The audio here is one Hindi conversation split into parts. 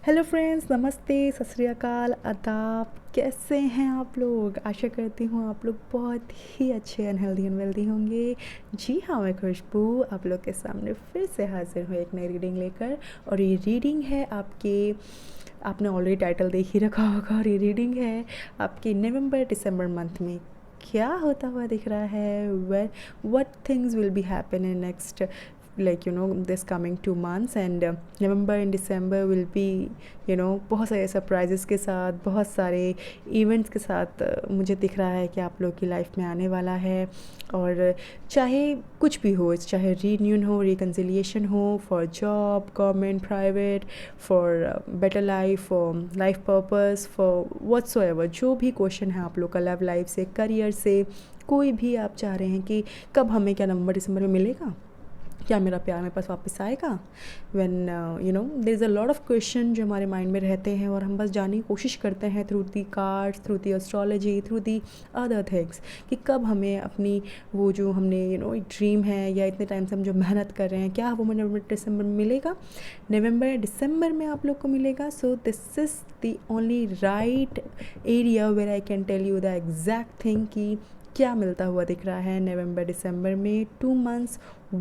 हेलो फ्रेंड्स, नमस्ते, सत श्री अकाल, आदाब। कैसे हैं आप लोग? आशा करती हूँ आप लोग बहुत ही अच्छे एंड हेल्दी एंड वेल्दी होंगे। जी हाँ, मैं खुशबू आप लोग के सामने फिर से हाजिर हूँ एक नई रीडिंग लेकर। और ये रीडिंग है आपने ऑलरेडी टाइटल देख ही रखा होगा। और ये रीडिंग है आपके नवंबर दिसंबर मंथ में क्या होता हुआ दिख रहा है। what things will be happen in next, like this coming 2 months, and November and December will be बहुत सारे सरप्राइजेस के साथ, बहुत सारे इवेंट्स के साथ मुझे दिख रहा है कि आप लोग की लाइफ में आने वाला है। और चाहे कुछ भी हो, चाहे रीयूनियन हो, रिकन्सिलिएशन हो, for job, government, private, for better life, for life purpose, for whatsoever, जो भी क्वेश्चन है आप लोग का लव लाइफ से, करियर से, कोई भी आप चाह रहे हैं कि कब हमें क्या नवंबर दिसंबर में मिलेगा, क्या मेरा प्यार मेरे पास वापस आएगा। When there is a lot of question जो हमारे माइंड में रहते हैं और हम बस जानने की कोशिश करते हैं through the cards, through the astrology, through the other things, कि कब हमें अपनी वो जो हमने एक ड्रीम है या इतने टाइम से हम जो मेहनत कर रहे हैं, क्या वो हमें नवंबर दिसंबर में मिलेगा। नवंबर दिसंबर में आप लोग को मिलेगा। So this is the only right area where I can tell you the exact thing कि क्या मिलता हुआ दिख रहा है नवंबर दिसंबर में 2 months।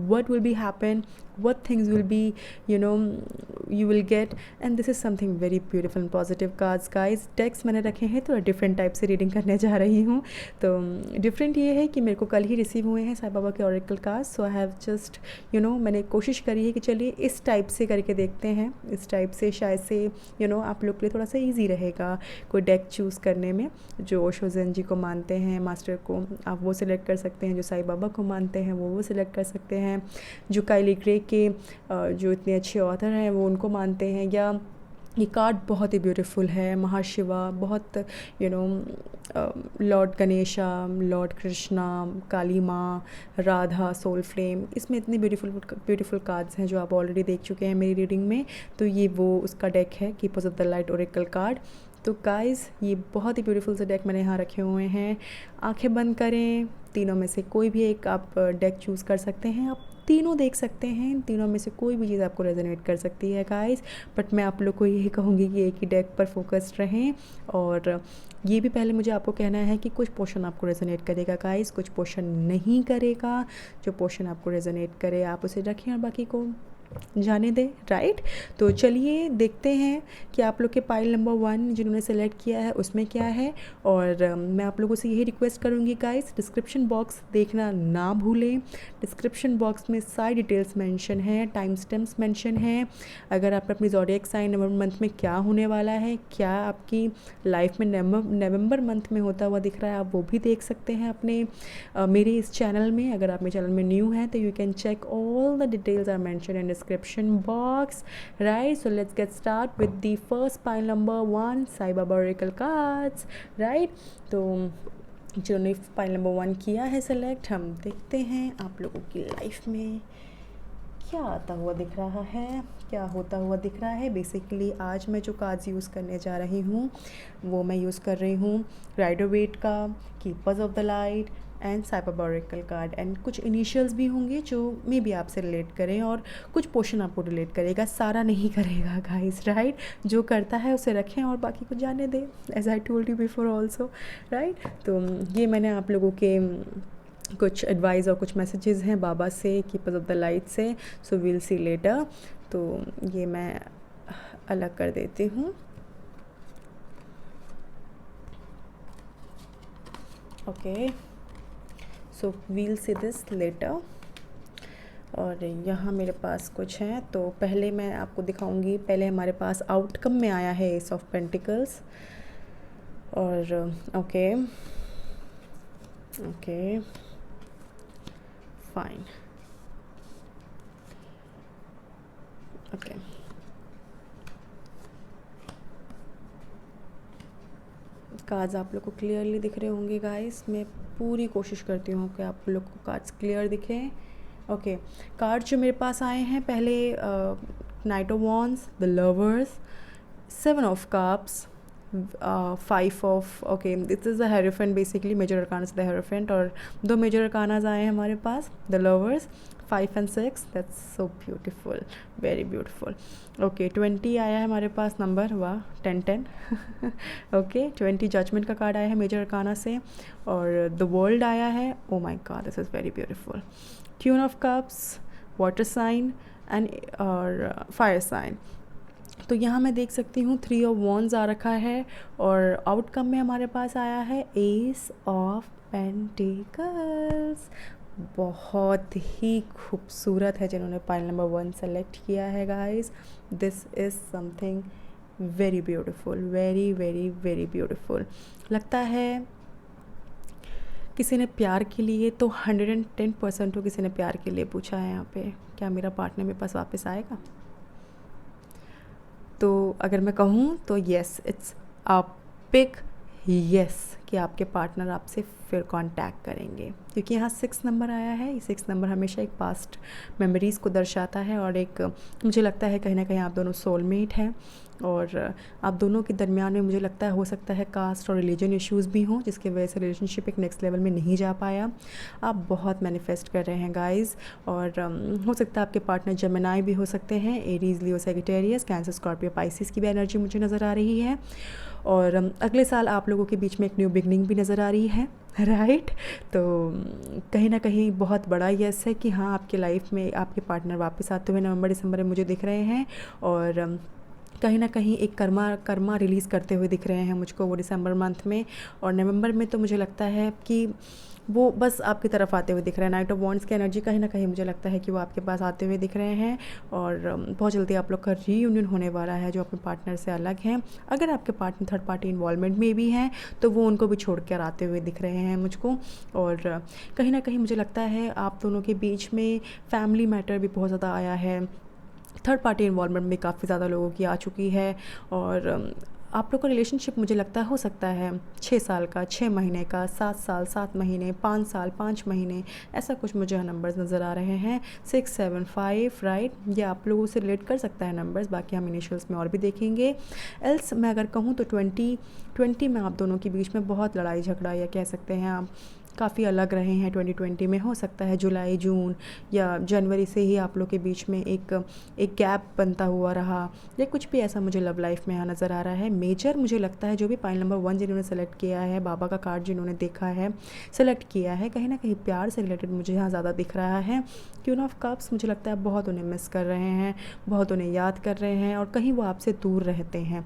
what will be happen, what things will be, you will get, and this is something very beautiful and positive cards guys। Text मैंने रखे हैं तो डिफरेंट टाइप से रीडिंग करने जा रही हूँ। तो डिफरेंट ये है कि मेरे को कल ही रिसीव हुए हैं साईं बाबा के oracle cards. So I have just मैंने कोशिश करी है कि चलिए इस टाइप से करके देखते हैं। इस टाइप से शायद से आप लोग के लिए थोड़ा सा ईजी रहेगा कोई डेक चूज़ करने में। जो ओशो ज़ेन जी को मानते हैं मास्टर को, आप वो सिलेक्ट कर सकते हैं। जो साईं बाबा को मानते हैं वो सिलेक्ट कर सकते हैं। जो काइली ग्रे के जो इतने अच्छे ऑथर हैं वो उनको मानते हैं। या ये कार्ड बहुत ही ब्यूटीफुल है। महाशिवा, बहुत लॉर्ड गणेशा, लॉर्ड कृष्णा, काली माँ, राधा, सोल फ्लेम, इसमें इतनी ब्यूटीफुल कार्ड्स हैं जो आप ऑलरेडी देख चुके हैं मेरी रीडिंग में। तो ये वो उसका डेक है, keepers of the light oracle card. तो गाइज़ ये बहुत ही ब्यूटीफुल से डेक मैंने यहाँ रखे हुए हैं। आंखें बंद करें, तीनों में से कोई भी एक आप डेक चूज़ कर सकते हैं। आप तीनों देख सकते हैं, इन तीनों में से कोई भी चीज़ आपको रेजोनेट कर सकती है गाइस। बट मैं आप लोग को यही कहूँगी कि एक ही डेक पर फोकस्ड रहें। और ये भी पहले मुझे आपको कहना है कि कुछ पोर्शन आपको रेजोनेट करेगा गाइस, कुछ पोर्शन नहीं करेगा। जो पोर्शन आपको रेजोनेट करे आप उसे रखें और बाकी को जाने दें, राइट। तो चलिए देखते हैं कि आप लोग के पाइल नंबर 1 जिन्होंने सेलेक्ट किया है उसमें क्या है। और मैं आप लोगों से यही रिक्वेस्ट करूँगी गाइस, डिस्क्रिप्शन बॉक्स देखना ना भूलें। डिस्क्रिप्शन बॉक्स में सारी डिटेल्स मेंशन है, टाइम स्टैम्प्स मेंशन है। अगर आप अपनी ज़ोडिएक साइन नवंबर मंथ में क्या होने वाला है, क्या आपकी लाइफ में नवंबर मंथ में होता हुआ दिख रहा है, आप वो भी देख सकते हैं अपने मेरे इस चैनल में। अगर आप मेरे चैनल में न्यू हैं तो you can check all the details are mention in description box, right? So let's get start with the first pile number 1, Sai Baba Oracle cards, right? तो जिन्होंने पाइल नंबर 1 किया है सेलेक्ट, हम देखते हैं आप लोगों की लाइफ में क्या आता हुआ दिख रहा है, क्या होता हुआ दिख रहा है। बेसिकली आज मैं जो कार्ड्स यूज़ करने जा रही हूँ वो मैं यूज़ कर रही हूँ राइडर वेट का, keepers of the light and Sai Baba oracle card. And कुछ इनिशियल्स भी होंगे जो मे बी आपसे रिलेट करें और कुछ पोर्शन आपको रिलेट करेगा, सारा नहीं करेगा गाइस, राइट। जो करता है उसे रखें और बाकी को जाने दें, as I told you before also, right. तो ये मैंने आप लोगों के कुछ एडवाइस और कुछ मैसेजेस हैं बाबा से, कीपर्स ऑफ द लाइट से। So will see later. तो ये मैं अलग कर देती हूँ। Okay, so we'll see this later. और यहाँ मेरे पास कुछ हैं, तो पहले मैं आपको दिखाऊंगी। पहले हमारे पास आउटकम में आया है एस ऑफ पेंटिकल्स। और okay okay fine, okay. Cards आप लोग को क्लियरली दिख रहे होंगे गाइस। मैं पूरी कोशिश करती हूँ कि आप लोग को कार्ड्स क्लियर दिखें। ओके, कार्ड जो मेरे पास आए हैं पहले, knight of wands, the lovers, 7 of cups, 5 of, okay this is the hierophant. Basically major arcana the hierophant. और 2 मेजर अरकानाज आए हैं हमारे पास, the lovers, 5 and 6, that's so beautiful, very beautiful. Okay 20 आया है हमारे पास नंबर, वाह 10 ओके 20 जजमेंट का कार्ड आया है मेजर अरकाना से, और द वर्ल्ड आया है। Oh my God, this is very beautiful. Queen of cups, water sign and और फायर साइन। तो यहाँ मैं देख सकती हूँ 3 ऑफ वॉन्ड्स आ रखा है, और आउटकम में हमारे पास आया है एस ऑफ पेंटिकल्स। बहुत ही खूबसूरत है जिन्होंने पाइल नंबर 1 सेलेक्ट किया है guys. This is something very beautiful, very very very beautiful. लगता है किसी ने प्यार के लिए तो 110% हो, किसी ने प्यार के लिए पूछा है यहाँ पे, क्या मेरा पार्टनर मेरे पास वापस आएगा? तो अगर मैं कहूँ तो yes, it's a big yes कि आपके पार्टनर आपसे फिर कांटेक्ट करेंगे, क्योंकि यहाँ 6 नंबर आया है। ये 6 नंबर हमेशा एक पास्ट मेमोरीज़ को दर्शाता है, और एक मुझे लगता है कहीं ना कहीं आप दोनों सोलमेट हैं, और आप दोनों के दरमियान में मुझे लगता है हो सकता है कास्ट और रिलीजन इश्यूज़ भी हों, जिसकी वजह से रिलेशनशिप एक नेक्स्ट लेवल में नहीं जा पाया। आप बहुत मैनिफेस्ट कर रहे हैं गाइस, और हो सकता है आपके पार्टनर जेमिनाई भी हो सकते हैं, Aries, Leo, Sagittarius, cancer, Scorpio, Pisces की भी एनर्जी मुझे नज़र आ रही है। और अगले साल आप लोगों के बीच में एक न्यू बिगनिंग भी नज़र आ रही है, राइट। तो कहीं ना कहीं बहुत बड़ा यस है कि हाँ, आपके लाइफ में आपके पार्टनर वापस आते हुए नवंबर दिसंबर में मुझे दिख रहे हैं, और कहीं ना कहीं एक कर्मा रिलीज़ करते हुए दिख रहे हैं मुझको वो दिसंबर मंथ में। और नवंबर में तो मुझे लगता है कि वो बस आपकी तरफ आते हुए दिख रहे हैं। नाइट ऑफ वॉन्ड्स की एनर्जी कहीं ना कहीं मुझे लगता है कि वो आपके पास आते हुए दिख रहे हैं, और बहुत जल्दी आप लोग का रीयूनियन होने वाला है जो अपने पार्टनर से अलग हैं। अगर आपके पार्टनर थर्ड पार्टी इन्वॉल्वमेंट में भी हैं तो वो उनको भी छोड़ कर आते हुए दिख रहे हैं मुझको। और कहीं ना कहीं मुझे लगता है आप दोनों के बीच में फैमिली मैटर भी बहुत ज़्यादा आया है, थर्ड पार्टी इन्वॉल्वमेंट भी काफ़ी ज़्यादा लोगों की आ चुकी है। और आप लोग का रिलेशनशिप मुझे लगता है हो सकता है 6 साल का, 6 महीने का, 7 साल 7 महीने, 5 साल 5 महीने, ऐसा कुछ मुझे नंबर्स नज़र आ रहे हैं। 6 7 5, राइट। ये आप लोगों से रिलेट कर सकता है नंबर्स, बाकी हम इनिशियल्स में और भी देखेंगे। एल्स मैं अगर कहूँ तो 2020 में आप दोनों के बीच में बहुत लड़ाई झगड़ा, या कह सकते हैं आप काफ़ी अलग रहे हैं 2020 में। हो सकता है जुलाई, जून या जनवरी से ही आप लोग के बीच में एक गैप बनता हुआ रहा, या कुछ भी ऐसा मुझे लव लाइफ में यहाँ नज़र आ रहा है। मेजर मुझे लगता है जो भी पाइल नंबर 1 जिन्होंने सेलेक्ट किया है, बाबा का कार्ड जिन्होंने देखा है, सेलेक्ट किया है, कहीं ना कहीं प्यार से रिलेटेड मुझे यहाँ ज़्यादा दिख रहा है। क्वीन ऑफ कप्स मुझे लगता है बहुत उन्हें मिस कर रहे हैं, बहुत उन्हें याद कर रहे हैं, और कहीं वो आपसे दूर रहते हैं।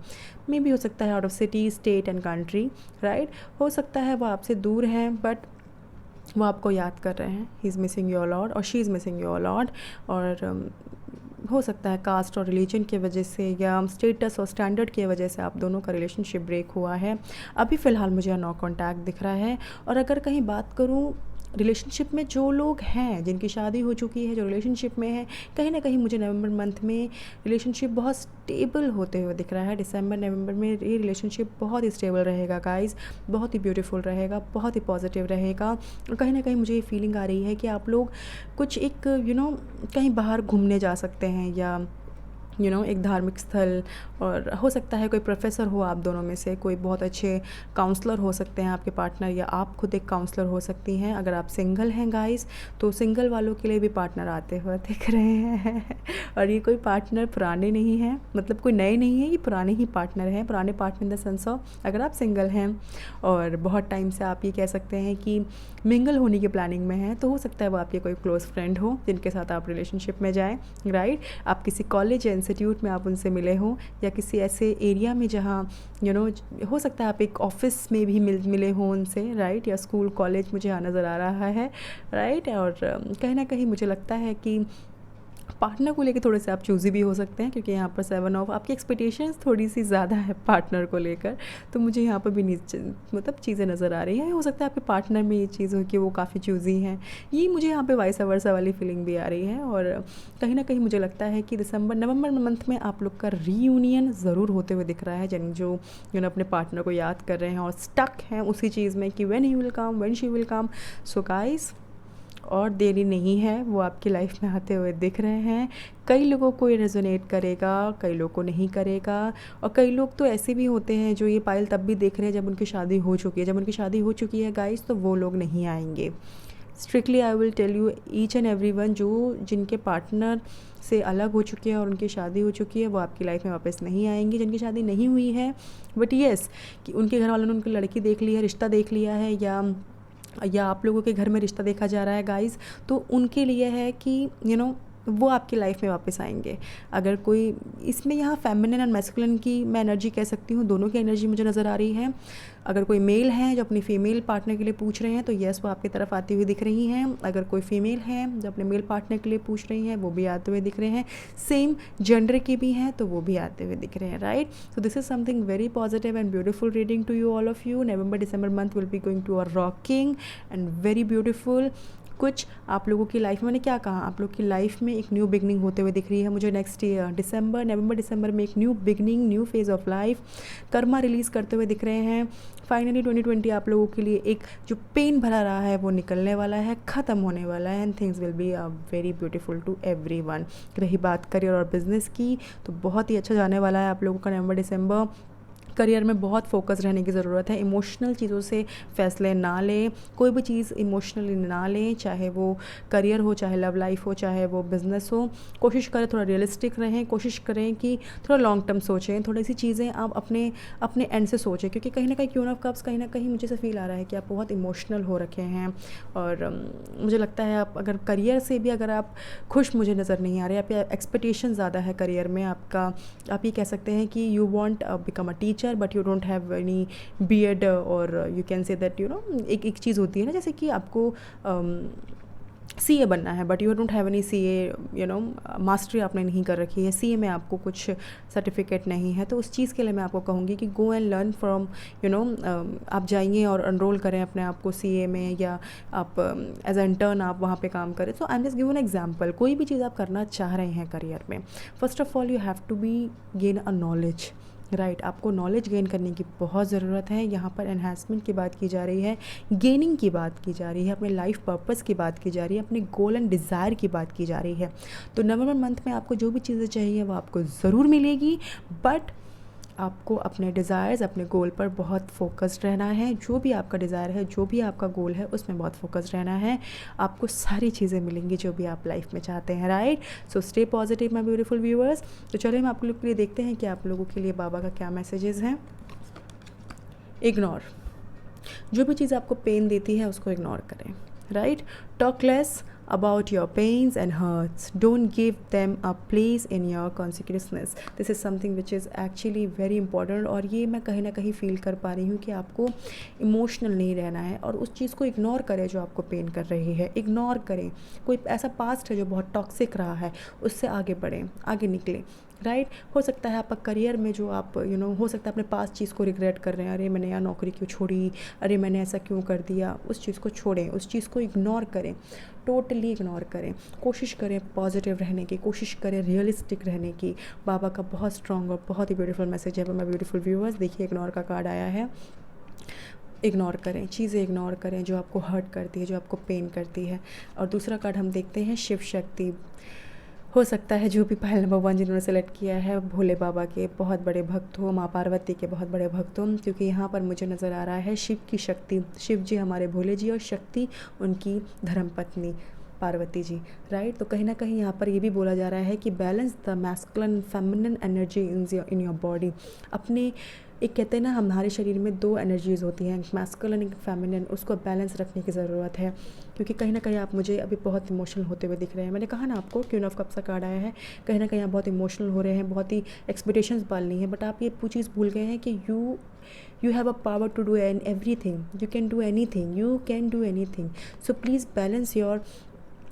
मे भी हो सकता है out of city, state and country, right. हो सकता है वो आपसे दूर हैं, बट वो आपको याद कर रहे हैं। He is missing your lord और she is missing your lord. और हो सकता है कास्ट और रिलीजन की वजह से, या स्टेटस और स्टैंडर्ड की वजह से आप दोनों का रिलेशनशिप ब्रेक हुआ है। अभी फ़िलहाल मुझे नो कॉन्टैक्ट दिख रहा है। और अगर कहीं बात करूँ रिलेशनशिप में जो लोग हैं, जिनकी शादी हो चुकी है, जो रिलेशनशिप में है, कहीं ना कहीं मुझे नवंबर मंथ में रिलेशनशिप बहुत स्टेबल होते हुए दिख रहा है। दिसंबर नवंबर में ये रिलेशनशिप बहुत ही स्टेबल रहेगा गाइस, बहुत ही ब्यूटीफुल रहेगा, बहुत ही पॉजिटिव रहेगा। और कहीं ना कहीं मुझे ये फीलिंग आ रही है कि आप लोग कुछ एक कहीं बाहर घूमने जा सकते हैं, या एक धार्मिक स्थल, और हो सकता है कोई प्रोफेसर हो आप दोनों में से, कोई बहुत अच्छे काउंसलर हो सकते हैं आपके पार्टनर, या आप खुद एक काउंसलर हो सकती हैं। अगर आप सिंगल हैं गाइस, तो सिंगल वालों के लिए भी पार्टनर आते हुए दिख रहे हैं। और ये कोई पार्टनर पुराने नहीं हैं, मतलब कोई नए नहीं है, ये पुराने ही पार्टनर हैं। पुराने partner in the sense of अगर आप सिंगल हैं और बहुत टाइम से आप ये कह सकते हैं कि मिंगल होने की प्लानिंग में हैं, तो हो सकता है वो आपके कोई क्लोज़ फ्रेंड हो जिनके साथ आप रिलेशनशिप में जाएँ, राइट। आप किसी कॉलेज या इंस्टीट्यूट में आप उनसे मिले हों, या किसी ऐसे एरिया में जहाँ हो सकता है आप एक ऑफिस में भी मिले हों उनसे, राइट, या स्कूल कॉलेज मुझे यहाँ नज़र आ रहा है, राइट। और कहीं ना कहीं मुझे लगता है कि पार्टनर को लेके थोड़े से आप चूज़ी भी हो सकते हैं, क्योंकि यहाँ पर 7 ऑफ आपकी एक्सपेक्टेशंस थोड़ी सी ज़्यादा है पार्टनर को लेकर, तो मुझे यहाँ पर भी मतलब चीज़ें नज़र आ रही हैं। हो सकता है आपके पार्टनर में ये चीज़ हो कि वो काफ़ी चूज़ी हैं, ये मुझे यहाँ पे वाइस वर्सा वाली फीलिंग भी आ रही है। और कहीं ना कहीं मुझे लगता है कि नवंबर मंथ में आप लोग का रीयूनियन ज़रूर होते हुए दिख रहा है, जो अपने पार्टनर को याद कर रहे हैं और स्टक हैं उसी चीज़ में कि when he will come, when she will come. So guys, और देरी नहीं है, वो आपकी लाइफ में आते हुए दिख रहे हैं। कई लोगों को ये रेजोनेट करेगा, कई लोगों को नहीं करेगा। और कई लोग तो ऐसे भी होते हैं जो ये पाइल तब भी देख रहे हैं जब उनकी शादी हो चुकी है। जब उनकी शादी हो चुकी है गाइस, तो वो लोग नहीं आएंगे, strictly I will tell you each and every one, जो जिनके पार्टनर से अलग हो चुके हैं और उनकी शादी हो चुकी है वो आपकी लाइफ में वापस नहीं आएंगे। जिनकी शादी नहीं हुई है बट येस कि उनके घर वालों ने उनकी लड़की देख ली है, रिश्ता देख लिया है, या आप लोगों के घर में रिश्ता देखा जा रहा है गाइस, तो उनके लिए है कि वो आपकी लाइफ में वापस आएंगे। अगर कोई इसमें यहाँ फेमिनिन एंड मैस्कुलिन की मैं एनर्जी कह सकती हूँ, दोनों की एनर्जी मुझे नज़र आ रही है। अगर कोई मेल है जो अपनी फ़ीमेल पार्टनर के लिए पूछ रहे हैं तो येस वो आपकी तरफ आती हुई दिख रही हैं। अगर कोई फीमेल है जो अपने मेल पार्टनर के लिए पूछ रही हैं वो भी आते हुए दिख रहे हैं। सेम जेंडर की भी हैं तो वो भी आते हुए दिख रहे हैं, right. So this is something very positive and beautiful reading to you all of you. November December month will be going to a rocking and very beautiful. कुछ आप लोगों की लाइफ में, मैंने क्या कहा, आप लोग की लाइफ में एक न्यू बिगनिंग होते हुए दिख रही है मुझे नेक्स्ट ईयर नवंबर दिसंबर में। एक new beginning, new phase of life, Karma release करते हुए दिख रहे हैं। फाइनली 2020 आप लोगों के लिए एक जो पेन भरा रहा है वो निकलने वाला है, ख़त्म होने वाला है and things will be very beautiful to everyone. रही बात करियर और बिजनेस की तो बहुत ही अच्छा जाने वाला है आप लोगों का नवंबर दिसंबर। करियर में बहुत फोकस रहने की ज़रूरत है। इमोशनल चीज़ों से फ़ैसले ना लें, कोई भी चीज़ इमोशनली ना लें, चाहे वो करियर हो, चाहे लव लाइफ हो, चाहे वो बिज़नेस हो। कोशिश करें थोड़ा रियलिस्टिक रहें, कोशिश करें कि थोड़ा लॉन्ग टर्म सोचें, थोड़ी सी चीज़ें आप अपने अपने एंड से सोचें, क्योंकि कहीं ना कहीं क्वीन ऑफ कप्स कहीं ना कहीं मुझे से फील आ रहा है कि आप बहुत इमोशनल हो रखे हैं। और मुझे लगता है आप अगर करियर से भी अगर आप खुश मुझे नज़र नहीं आ रहे, आप एक्सपेक्टेशन ज़्यादा है करियर में आपका। आप ये कह सकते हैं कि you want become a teacher but you don't have any BEd, और यू कैन से दैट एक चीज़ होती है ना, जैसे कि आपको सीए बनना है but you don't have any CA mastery आपने नहीं कर रखी है, सीए में आपको कुछ सर्टिफिकेट नहीं है, तो उस चीज़ के लिए मैं आपको कहूँगी कि गो एंड लर्न फ्रॉम आप जाइए और एनरोल करें अपने आप को सीए में, या आप एज ए इंटर्न आप वहाँ पे काम करें। So I am just give an example. कोई भी चीज़ आप करना चाह रहे हैं करियर में, first of all you have to be gain a knowledge, right. आपको नॉलेज गेन करने की बहुत ज़रूरत है। यहाँ पर एनहांसमेंट की बात की जा रही है, गेनिंग की बात की जा रही है, अपने लाइफ पर्पस की बात की जा रही है, अपने गोल एंड डिज़ायर की बात की जा रही है। तो नवंबर मंथ में आपको जो भी चीज़ें चाहिए वो आपको ज़रूर मिलेगी, बट आपको अपने डिज़ायर्स, अपने गोल पर बहुत फोकस्ड रहना है। जो भी आपका डिज़ायर है, जो भी आपका गोल है, उसमें बहुत फोकस्ड रहना है। आपको सारी चीज़ें मिलेंगी जो भी आप लाइफ में चाहते हैं, right. So stay positive my beautiful viewers. तो चलिए हम आप लोग के लिए देखते हैं कि आप लोगों के लिए बाबा का क्या मैसेजेस हैं। इग्नोर, जो भी चीज़ आपको पेन देती है उसको इग्नोर करें, right. Talk less about your pains and hurts. Don't give them a place in your consciousness. This is something which is actually very important, और ये मैं कहीं ना कहीं फील कर पा रही हूँ कि आपको इमोशनल नहीं रहना है और उस चीज़ को इग्नोर करें जो आपको पेन कर रही है। इग्नोर करें। कोई ऐसा पास्ट है जो बहुत टॉक्सिक रहा है, उससे आगे बढ़ें, आगे निकलें, राइट। हो सकता है आपका करियर में जो आप हो सकता है अपने पास चीज़ को रिग्रेट कर रहे हैं, अरे मैंने यहाँ नौकरी क्यों छोड़ी, अरे मैंने ऐसा क्यों कर दिया। उस चीज़ को छोड़ें, उस चीज़ को इग्नोर करें, टोटली इग्नोर करें। कोशिश करें पॉजिटिव रहने की, कोशिश करें रियलिस्टिक रहने की। बाबा का बहुत स्ट्रॉन्ग और बहुत ही ब्यूटीफुल मैसेज है माय ब्यूटीफुल व्यूअर्स। देखिए इग्नोर का कार्ड आया है। इग्नोर करें, चीज़ें इग्नोर करें जो आपको हर्ट करती है, जो आपको पेन करती है। और दूसरा कार्ड हम देखते हैं शिव शक्ति। हो सकता है जो भी पायल नंबर 1 जिन्होंने सेलेक्ट किया है भोले बाबा के बहुत बड़े भक्त हो, माँ पार्वती के बहुत बड़े भक्त हो, क्योंकि यहाँ पर मुझे नज़र आ रहा है शिव की शक्ति। शिव जी हमारे भोले जी और शक्ति उनकी धर्मपत्नी पार्वती जी, राइट। तो कहीं ना कहीं यहाँ पर ये भी बोला जा रहा है कि balance the masculine feminine energy in your body. अपने एक कहते हैं ना हमारे शरीर में 2 एनर्जीज़ होती हैं, मैस्कुलिन और फेमिनिन, उसको बैलेंस रखने की ज़रूरत है। क्योंकि कहीं ना कहीं आप मुझे अभी बहुत इमोशनल होते हुए दिख रहे हैं। मैंने कहा ना आपको क्वीन ऑफ कप्स का कार्ड आया है, कहीं ना कहीं आप बहुत इमोशनल हो रहे हैं, बहुत ही एक्सपेक्टेशंस पालनी है, बट आप ये चीज़ भूल गए हैं कि you have a power to do everything, you can do anything, you can do anything. So please balance your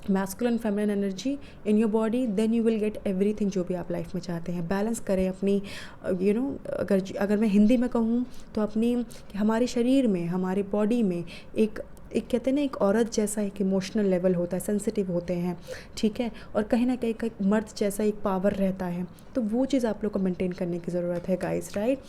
masculine feminine energy in your body, then you will get everything जो भी आप लाइफ में चाहते हैं। बैलेंस करें अपनी अगर मैं हिंदी में कहूँ तो अपनी हमारे शरीर में, हमारी बॉडी में एक कहते हैं ना एक औरत जैसा एक इमोशनल लेवल होता है, सेंसिटिव होते हैं, ठीक है, और कहीं ना कहीं एक मर्द जैसा एक पावर रहता है। तो वो चीज़ आप लोग को मेंटेन करने की ज़रूरत है गाइस, राइट।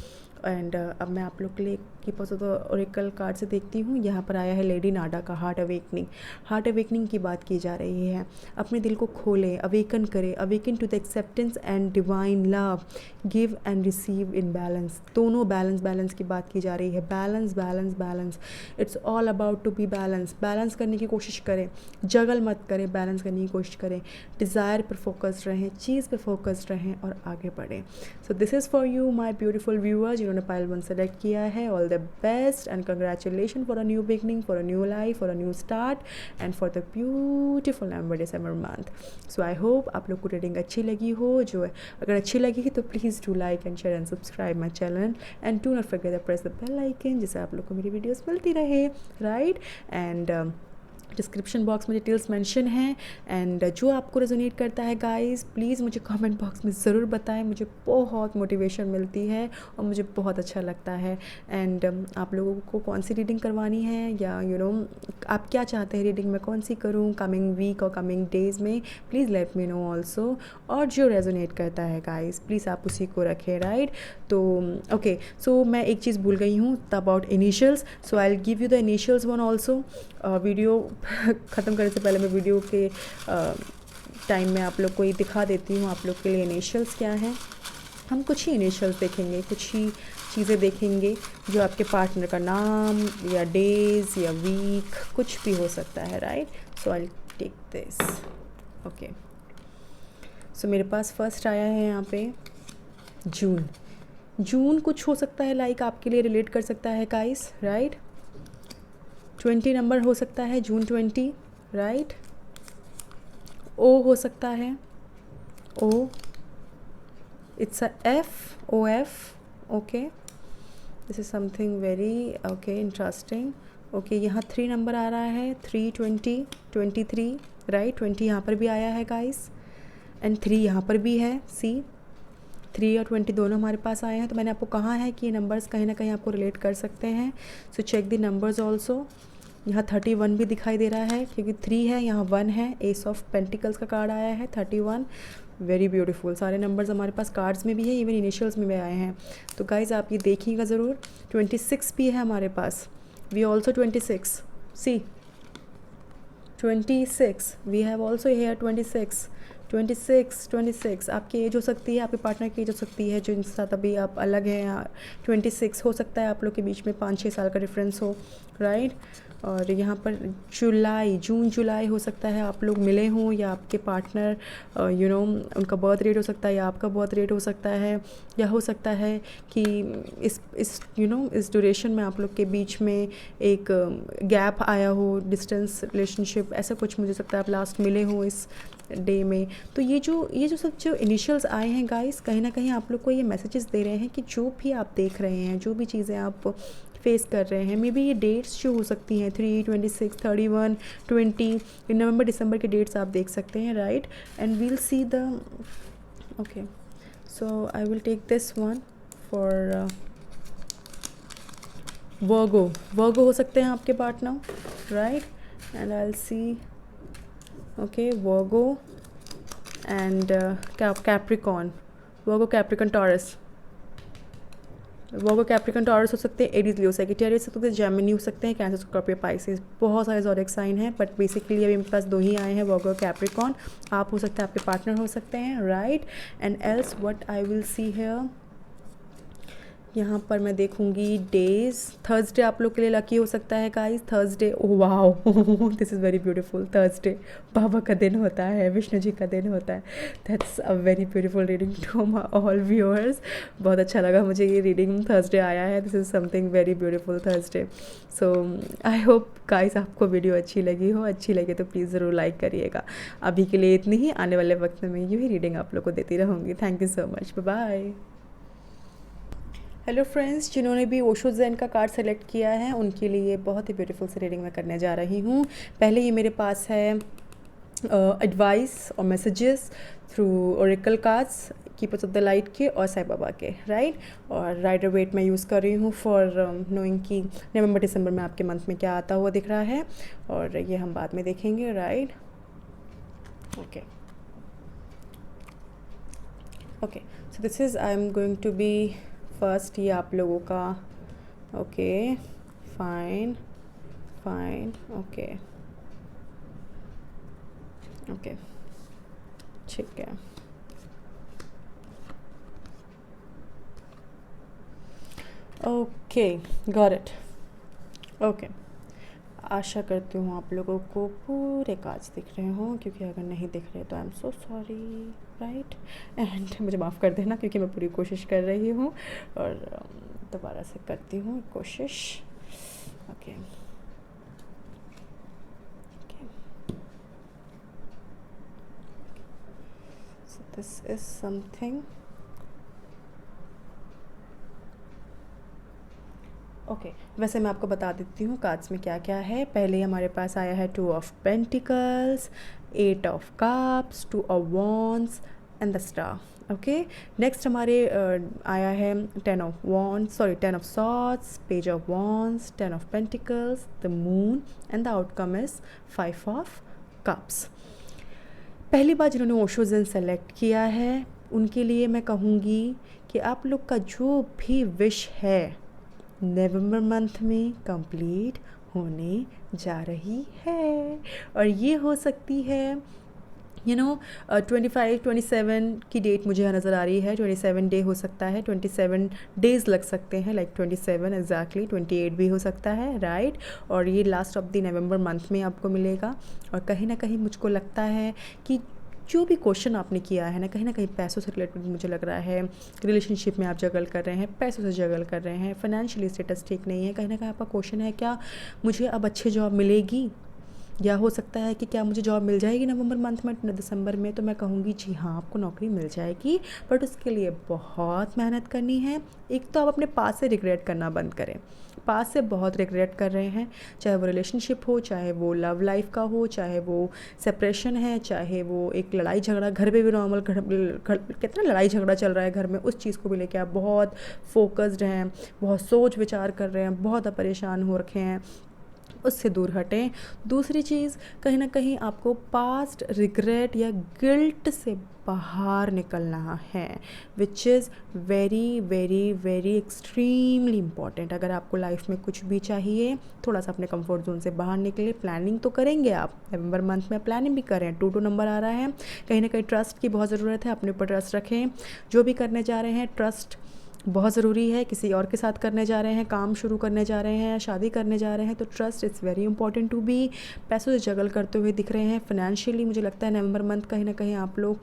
एंड अब मैं आप लोग के लिए की पसंद ओरेकल कार्ड से देखती हूँ। यहाँ पर आया है लेडी नाडा का हार्ट अवेकनिंग। हार्ट अवेकनिंग की बात की जा रही है। अपने दिल को खोलें, अवेकन करें, awaken to the acceptance and divine love, give and receive in balance. दोनों बैलेंस की बात की जा रही है। Balance, it's all about to be balance करने की कोशिश करें, जगल मत करें, बैलेंस करने की कोशिश करें, डिज़ायर पर फोकस रहें, चीज़ पर फोकस रहें और आगे बढ़ें। सो this is for you my beautiful viewer जिन्होंने पाइल 1 सेलेक्ट किया है। All the best and congratulation for a new beginning, for a new life, for a new start and for the beautiful November December month. So I hope आप लोग को रीडिंग अच्छी लगी हो। जो अगर अच्छी लगी तो please do like and share and subscribe my channel and do not forget the press the bell icon, जिससे आप लोग को मेरी वीडियोस मिलती रहे, राइट। एंड डिस्क्रिप्शन बॉक्स में डिटेल्स मेंशन हैं। एंड जो आपको रेजोनेट करता है गाइस, प्लीज़ मुझे कमेंट बॉक्स में ज़रूर बताएं। मुझे बहुत मोटिवेशन मिलती है और मुझे बहुत अच्छा लगता है। एंड आप लोगों को कौन सी रीडिंग करवानी है, या आप क्या चाहते हैं रीडिंग में कौन सी करूं कमिंग वीक और कमिंग डेज़ में, please let me no also. और जो रेजोनेट करता है गाइस, प्लीज़ आप उसी को रखें, राइट। तो ओके, सो मैं एक चीज़ भूल गई हूँ about initials. So I will give you the initials one also. Video ख़त्म करने से पहले मैं वीडियो के टाइम में आप लोग को ये दिखा देती हूँ आप लोग के लिए इनिशियल्स क्या हैं। हम कुछ ही इनिशियल्स देखेंगे, कुछ ही चीज़ें देखेंगे जो आपके पार्टनर का नाम या डेज़ या वीक कुछ भी हो सकता है, right. So I take this, okay. सो मेरे पास फर्स्ट आया है यहाँ पे जून कुछ हो सकता है, लाइक आपके लिए रिलेट कर सकता है गाइस, राइट। 20 नंबर हो सकता है, जून 20, राइट। ओ हो सकता है, O, it's a F, O F, okay. This is something very okay interesting, okay. यहाँ 3 नंबर आ रहा है, 3, 20, 23, राइट। 20 यहाँ पर भी आया है गाइस, एंड 3 यहाँ पर भी है, सी 3 और 20 दोनों हमारे पास आए हैं। तो मैंने आपको कहा है कि ये नंबर्स कहीं ना कहीं आपको रिलेट कर सकते हैं। So check the numbers also. यहाँ 31 भी दिखाई दे रहा है क्योंकि 3 है, यहाँ 1 है, एस ऑफ पेंटिकल्स का कार्ड आया है, 31, वेरी ब्यूटीफुल। सारे नंबर्स हमारे पास कार्ड्स में भी है, इवन इनिशियल्स में भी आए हैं। तो गाइज आप ये देखिएगा ज़रूर। 26 भी है हमारे पास, we also 26, see 26, we have also here 26 आपकी एज हो सकती है, आपके पार्टनर की एज हो सकती है जो इनके साथ अभी आप अलग हैं। 26 हो सकता है आप लोग के बीच में 5-6 साल का डिफरेंस हो, राइट। और यहाँ पर जून जुलाई हो सकता है आप लोग मिले हों, या आपके पार्टनर उनका बर्थ रेट हो सकता है या आपका बर्थ रेट हो सकता है, या हो सकता है कि इस ड्यूरेशन में आप लोग के बीच में एक गैप आया हो, डिस्टेंस रिलेशनशिप, ऐसा कुछ मुझे सकता है आप लास्ट मिले हों इस डे में। तो ये जो सब जो इनिशियल्स आए हैं गाइस, कहीं ना कहीं आप लोग को ये मैसेजेस दे रहे हैं कि जो भी आप देख रहे हैं, जो भी चीज़ें आप फेस कर रहे हैं, मे बी ये डेट्स जो हो सकती हैं 3, 26, 31, 20, नवंबर दिसंबर के डेट्स आप देख सकते हैं, right. And we'll see the okay, so I will take this one for Virgo हो सकते हैं आपके partner, right. And I will see okay Virgo and Capricorn, Taurus, Virgo Capricorn Taurus हो सकते हैं, एरीज लियो सैजिटेरियस हो सकते हैं, जेमिनी हो सकते हैं, कैंसर स्कॉर्पियो पाइसेस, बहुत सारे ज़ोडिएक साइन हैं, बट बेसिकली अभी मेरे पास 2 ही आए हैं, वर्गो कैप्रिकॉन। आप हो सकते हैं, आपके पार्टनर हो सकते हैं, right. And else what I will see here, यहाँ पर मैं देखूँगी डेज़, थर्सडे आप लोग के लिए लकी हो सकता है guys, Thursday, oh wow this is very beautiful. Thursday बाबा का दिन होता है, विष्णु जी का दिन होता है। That's a very beautiful reading to my all viewers. बहुत अच्छा लगा मुझे ये रीडिंग, थर्सडे आया है, this is something very beautiful Thursday. So I hope guys आपको वीडियो अच्छी लगी हो, अच्छी लगे तो प्लीज़ ज़रूर लाइक करिएगा। अभी के लिए इतनी ही, आने वाले वक्त में यूँ ही रीडिंग आप लोग को देती रहूँगी। Thank you so much, bye bye. Hello friends, जिन्होंने भी ओशो ज़ेन का कार्ड सेलेक्ट किया है उनके लिए बहुत ही ब्यूटीफुल से रीडिंग मैं करने जा रही हूँ। पहले ये मेरे पास है एडवाइस और messages through Oracle cards, keepers of the light के और साईं बाबा के, राइट। और राइडर वेट मैं यूज़ कर रही हूँ फॉर नोइंग कि नवंबर दिसंबर में आपके मंथ में क्या आता हुआ दिख रहा है, और ये हम बाद में देखेंगे, right. Okay okay, so this is I am going to be first ये आप लोगों का, okay fine fine, okay okay ठीक है। Okay got it, okay. आशा करती हूँ आप लोगों को पूरे काज दिख रहे हों, क्योंकि अगर नहीं दिख रहे तो I am so sorry, right. And मुझे माफ़ कर देना क्योंकि मैं पूरी कोशिश कर रही हूँ, और दोबारा से करती हूँ कोशिश। Okay so this is something, okay वैसे मैं आपको बता देती हूँ कार्ड्स में क्या क्या है। पहले हमारे पास आया है 2 of pentacles, 8 of cups, 2 of wands and the star. Okay next हमारे आया है 10 of wands, sorry 10 of swords, page of wands, 10 of pentacles, the moon and the outcome is 5 of cups. पहली बार जिन्होंने ओशो ज़ेन सेलेक्ट किया है उनके लिए मैं कहूँगी कि आप लोग का जो भी विश है नवंबर मंथ में कंप्लीट होने जा रही है, और ये हो सकती है 25 27 की डेट मुझे नज़र आ रही है। 27 डे हो सकता है, 27 डेज़ लग सकते हैं, लाइक 27 एग्जैक्टली, 28 भी हो सकता है, राइट। और ये last of the November month में आपको मिलेगा। और कहीं ना कहीं मुझको लगता है कि जो भी क्वेश्चन आपने किया है ना कहीं पैसों से रिलेटेड मुझे लग रहा है, रिलेशनशिप में आप जगल कर रहे हैं, पैसों से जगल कर रहे हैं, फाइनेंशियली स्टेटस ठीक नहीं है, कहीं ना कहीं आपका क्वेश्चन है क्या मुझे अब अच्छी जॉब मिलेगी, या हो सकता है कि क्या मुझे जॉब मिल जाएगी नवंबर मंथ में, दिसंबर में। तो मैं कहूँगी जी हाँ आपको नौकरी मिल जाएगी, बट उसके लिए बहुत मेहनत करनी है। एक तो आप अपने पास से रिग्रेट करना बंद करें, पास से बहुत रिग्रेट कर रहे हैं, चाहे वो रिलेशनशिप हो, चाहे वो लव लाइफ का हो, चाहे वो सेपरेशन है, चाहे वो एक लड़ाई झगड़ा घर पे भी नॉर्मल कितना लड़ाई झगड़ा चल रहा है घर में, उस चीज़ को भी लेके आप बहुत फोकस्ड हैं, बहुत सोच विचार कर रहे हैं, बहुत परेशान हो रखे हैं, उससे दूर हटें। दूसरी चीज़ कहीं ना कहीं आपको पास्ट रिग्रेट या गिल्ट से बाहर निकलना है, विच is very very very extremely important. अगर आपको लाइफ में कुछ भी चाहिए, थोड़ा सा अपने कंफर्ट जोन से बाहर निकले, प्लानिंग तो करेंगे आप, नवंबर मंथ में प्लानिंग भी करें, 2 नंबर आ रहा है, कहीं ना कहीं ट्रस्ट की बहुत ज़रूरत है, अपने ऊपर ट्रस्ट रखें। जो भी करने जा रहे हैं ट्रस्ट बहुत ज़रूरी है, किसी और के साथ करने जा रहे हैं, काम शुरू करने जा रहे हैं, शादी करने जा रहे हैं, तो trust is very important to be. पैसों से जगल करते हुए दिख रहे हैं फाइनेंशियली, मुझे लगता है नवंबर मंथ कहीं ना कहीं आप लोग,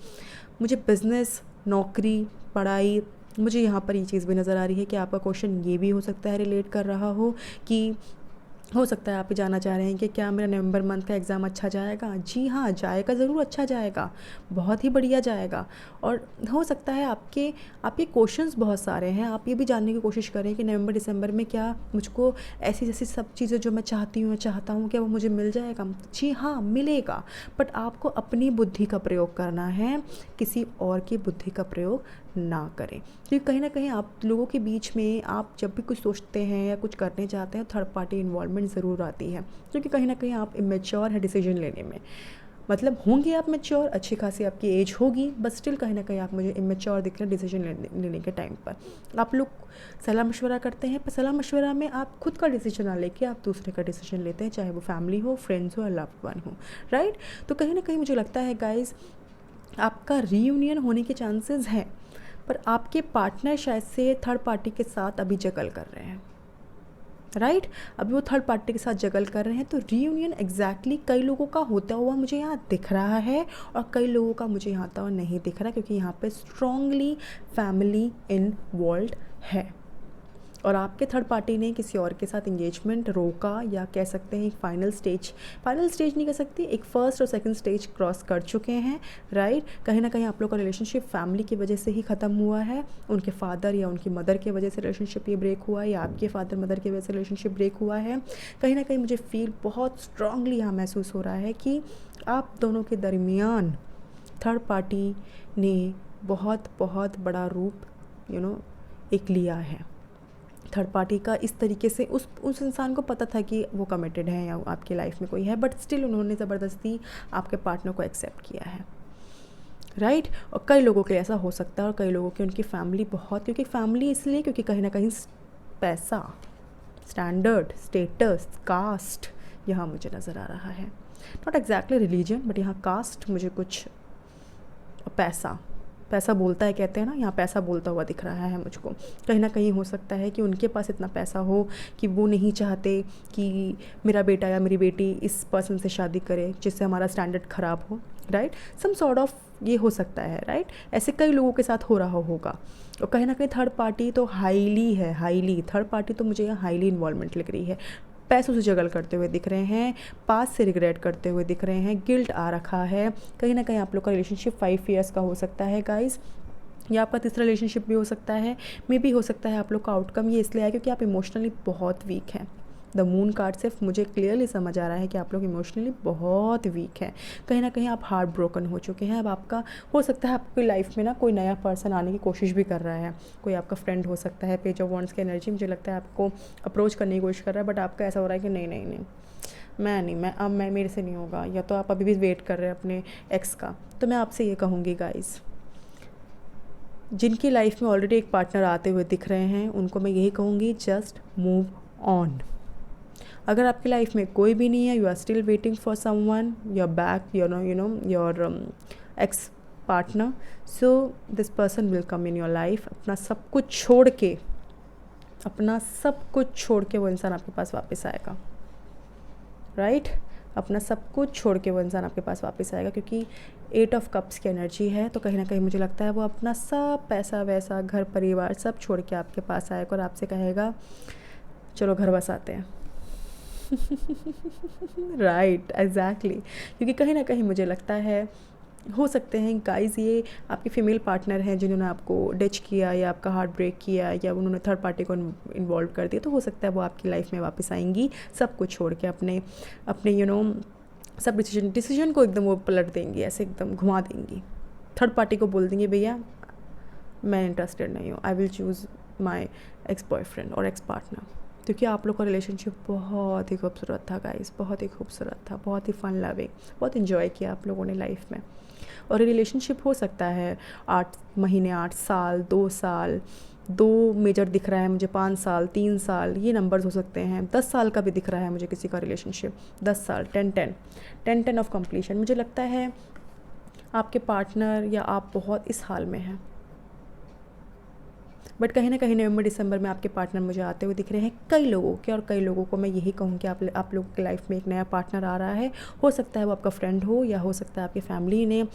मुझे बिज़नेस, नौकरी, पढ़ाई, मुझे यहाँ पर ये चीज़ भी नज़र आ रही है कि आपका क्वेश्चन ये भी हो सकता है रिलेट कर रहा हो कि हो सकता है आप ये जानना चाह रहे हैं कि क्या मेरा नवंबर मंथ का एग्ज़ाम अच्छा जाएगा। जी हाँ जाएगा, ज़रूर अच्छा जाएगा, बहुत ही बढ़िया जाएगा। और हो सकता है आपके क्वेश्चंस बहुत सारे हैं, आप ये भी जानने की कोशिश करें कि नवंबर दिसंबर में क्या मुझको ऐसी जैसी सब चीज़ें जो मैं चाहता हूँ क्या वो मुझे मिल जाएगा। जी हाँ मिलेगा, बट आपको अपनी बुद्धि का प्रयोग करना है, किसी और की बुद्धि का प्रयोग ना करें। क्योंकि कहीं ना कहीं आप लोगों के बीच में आप जब भी कुछ सोचते हैं या कुछ करने जाते हैं, थर्ड पार्टी इन्वॉल्वमेंट ज़रूर आती है, क्योंकि कहीं ना कहीं आप इमेच्योर है डिसीजन लेने में। मतलब होंगे आप मैच्योर, अच्छी खासी आपकी एज होगी, बट स्टिल कहीं ना कहीं आप मुझे इमेच्योर दिख रहे हैं डिसीजन लेने के टाइम पर। आप लोग सलाह मशवरा करते हैं, पर सलाह मशवरा में आप खुद का डिसीजन ना लेके आप दूसरे का डिसीजन लेते हैं, चाहे वो फैमिली हो, फ्रेंड्स हो या लव्ड वन हो, राइट। तो कहीं ना कहीं मुझे लगता है गाइज आपका रीयूनियन होने के चांसेस हैं, पर आपके पार्टनर शायद से थर्ड पार्टी के साथ अभी जगल कर रहे हैं, राइट। अभी वो थर्ड पार्टी के साथ जगल कर रहे हैं, तो रीयूनियन एग्जैक्टली कई लोगों का होता हुआ मुझे यहाँ दिख रहा है, और कई लोगों का मुझे यहाँ हुआ नहीं दिख रहा, क्योंकि यहाँ पे स्ट्रांगली फैमिली इन्वॉल्व है, और आपके थर्ड पार्टी ने किसी और के साथ इंगेजमेंट रोका, या कह सकते हैं एक फाइनल स्टेज नहीं कह सकती, एक फर्स्ट और सेकंड स्टेज क्रॉस कर चुके हैं, राइट। कहीं ना कहीं आप लोग का रिलेशनशिप फैमिली की वजह से ही ख़त्म हुआ है, उनके फादर या उनकी मदर की वजह से रिलेशनशिप ये ब्रेक हुआ है, या आपके फादर मदर की वजह से रिलेशनशिप ब्रेक हुआ है। कहीं ना कहीं मुझे फील बहुत स्ट्रांगली यहाँ महसूस हो रहा है कि आप दोनों के दरमियान थर्ड पार्टी ने बहुत बहुत बड़ा रूप एक लिया है। थर्ड पार्टी का इस तरीके से उस इंसान को पता था कि वो कमिटेड है या आपकी लाइफ में कोई है, बट स्टिल उन्होंने ज़बरदस्ती आपके पार्टनर को एक्सेप्ट किया है। राइट। और कई लोगों के लिए ऐसा हो सकता है, और कई लोगों की उनकी फैमिली बहुत, क्योंकि फैमिली इसलिए क्योंकि कहीं ना कहीं पैसा, स्टैंडर्ड, स्टेटस, कास्ट यहाँ मुझे नज़र आ रहा है। नॉट एग्जैक्टली रिलीजन, बट यहाँ कास्ट मुझे कुछ, पैसा, पैसा बोलता है कहते हैं ना, यहाँ पैसा बोलता हुआ दिख रहा है मुझको। कहीं ना कहीं हो सकता है कि उनके पास इतना पैसा हो कि वो नहीं चाहते कि मेरा बेटा या मेरी बेटी इस पर्सन से शादी करे जिससे हमारा स्टैंडर्ड ख़राब हो, राइट। सम सॉर्ट ऑफ ये हो सकता है, राइट। ऐसे कई लोगों के साथ हो रहा होगा। और कहीं ना कहीं थर्ड पार्टी तो हाईली है, हाईली थर्ड पार्टी तो मुझे यहाँ हाईली इन्वॉल्वमेंट लग रही है। पैसों से जगल करते हुए दिख रहे हैं, पास से रिग्रेट करते हुए दिख रहे हैं, गिल्ट आ रखा है। कहीं ना कहीं आप लोग का रिलेशनशिप 5 ईयर्स का हो सकता है गाइस, या आपका तीसरा रिलेशनशिप भी हो सकता है। मे भी हो सकता है आप लोग का आउटकम ये इसलिए है क्योंकि आप इमोशनली बहुत वीक हैं। द मून कार्ड से मुझे क्लियरली समझ आ रहा है कि आप लोग इमोशनली बहुत वीक हैं। कहीं ना कहीं आप हार्ट ब्रोकन हो चुके हैं। अब आपका हो सकता है आपकी लाइफ में ना कोई नया पर्सन आने की कोशिश भी कर रहा है। कोई आपका फ्रेंड हो सकता है, पेज ऑफ वॉन्ड्स की एनर्जी मुझे लगता है आपको अप्रोच करने की कोशिश कर रहा है, बट आपका ऐसा हो रहा है कि नहीं नहीं नहीं, मैं मेरे से नहीं होगा, या तो आप अभी भी वेट कर रहे हैं अपने एक्स का। तो मैं आपसे ये कहूँगी गाइस, जिनकी लाइफ में ऑलरेडी एक पार्टनर आते हुए दिख रहे हैं उनको मैं यही कहूँगी, जस्ट मूव ऑन। अगर आपकी लाइफ में कोई भी नहीं है, you are still waiting for someone, your back, your ex partner, so this person will come in your life. अपना सब कुछ छोड़ के, अपना सब कुछ छोड़ के वो इंसान आपके पास वापस आएगा, राइट। अपना सब कुछ छोड़ के वो इंसान आपके पास वापस आएगा, क्योंकि 8 ऑफ कप्स की एनर्जी है। तो कहीं ना कहीं मुझे लगता है वो अपना सब पैसा वैसा, घर परिवार सब छोड़ के आपके पास आएगा और आपसे कहेगा चलो घर बसाते हैं। Right, exactly. क्योंकि कहीं ना कहीं मुझे लगता है हो सकते हैं गाइस ये आपके फीमेल पार्टनर हैं जिन्होंने आपको डिच किया या आपका हार्ट ब्रेक किया या उन्होंने थर्ड पार्टी को इन्वॉल्व कर दिया। तो हो सकता है वो आपकी लाइफ में वापस आएंगी सब कुछ छोड़ के, अपने अपने सब डिसीजन को एकदम वो पलट देंगी, ऐसे एकदम घुमा देंगी। थर्ड पार्टी को बोल देंगे भैया मैं इंटरेस्टेड नहीं हूँ, I will choose my ex boyfriend और एक्स पार्टनर। क्योंकि आप लोग का रिलेशनशिप बहुत ही खूबसूरत था गाइस, बहुत ही खूबसूरत था, बहुत ही फन लविंग, बहुत इन्जॉय किया आप लोगों ने लाइफ में। और ये रिलेशनशिप हो सकता है 8 महीने, 8 साल, 2 साल, 2 मेजर दिख रहा है मुझे, 5 साल, 3 साल, ये नंबर्स हो सकते हैं। 10 साल का भी दिख रहा है मुझे किसी का रिलेशनशिप, 10 साल, 10 ऑफ कंप्लीशन। मुझे लगता है आपके पार्टनर या आप बहुत इस हाल में हैं, बट कहीं ना कहीं नवंबर दिसंबर में आपके पार्टनर मुझे आते हुए दिख रहे हैं कई लोगों के। और कई लोगों को मैं यही कहूँ कि आप लोगों की लाइफ में एक नया पार्टनर आ रहा है। हो सकता है वो आपका फ्रेंड हो, या हो सकता है आपकी फैमिली ने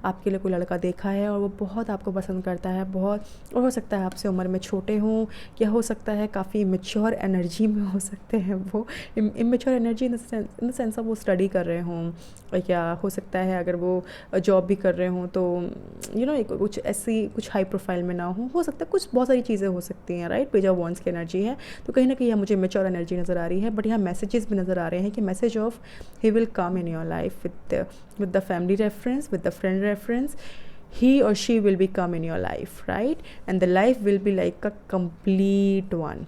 आपके लिए कोई लड़का देखा है और वो बहुत आपको पसंद करता है, बहुत। और हो सकता है आपसे उम्र में छोटे हों, या हो सकता है काफ़ी इमेच्योर एनर्जी में हो सकते हैं वो। Immature energy in the sense of वो स्टडी कर रहे हों, या हो सकता है अगर वो जॉब भी कर रहे हों तो कुछ ऐसी कुछ हाई प्रोफाइल में ना हो सकता है कुछ बहुत सारी चीज़ें हो सकती हैं, राइट। पेज ऑफ वॉन्ड्स की एनर्जी है, तो कहीं ना कहीं मुझे मैच्योर एनर्जी नज़र आ रही है। बट यहाँ मैसेजेस भी नज़र आ रहे हैं कि message of he will come in your life with the family reference, with the friend reference. he or she will be come in your life, right, and the life will be like a complete one,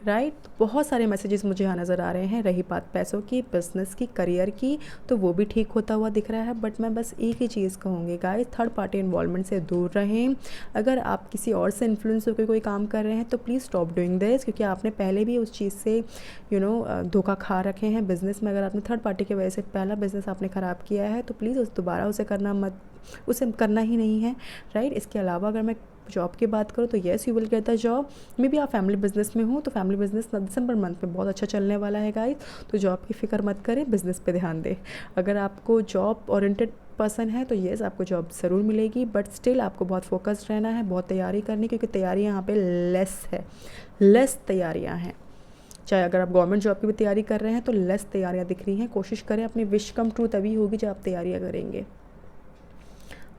right. बहुत सारे मैसेजेस मुझे यहाँ नज़र आ रहे हैं। रही बात पैसों की, बिजनेस की, करियर की, तो वो भी ठीक होता हुआ दिख रहा है। बट मैं बस एक ही चीज़ कहूँगी गाइस, थर्ड पार्टी इन्वॉल्वमेंट से दूर रहें। अगर आप किसी और से इन्फ्लुएंस होकर कोई काम कर रहे हैं तो प्लीज़ स्टॉप डूइंग दिस, क्योंकि आपने पहले भी उस चीज़ से धोखा खा रखे हैं बिज़नेस में। अगर आपने थर्ड पार्टी की वजह से पहला बिज़नेस आपने ख़राब किया है तो प्लीज़ दोबारा उसे करना ही नहीं है, राइट। इसके अलावा अगर मैं जॉब की बात करूँ तो yes you will get the job. May be आप फैमिली बिजनेस में हो तो फैमिली बिजनेस दिसंबर मंथ में बहुत अच्छा चलने वाला है गाइस, तो जॉब की फ़िक्र मत करें, बिजनेस पे ध्यान दें। अगर आपको जॉब ओरिएंटेड पर्सन है तो येस आपको जॉब ज़रूर मिलेगी, बट स्टिल आपको बहुत फोकस्ड रहना है, बहुत तैयारी करनी, क्योंकि तैयारियाँ यहाँ पे लेस तैयारियाँ हैं। चाहे अगर आप गवर्नमेंट जॉब की भी तैयारी कर रहे हैं तो लेस तैयारियाँ दिख रही हैं। कोशिश करें, अपनी विश कम ट्रू तभी होगी जब आप तैयारियाँ करेंगे।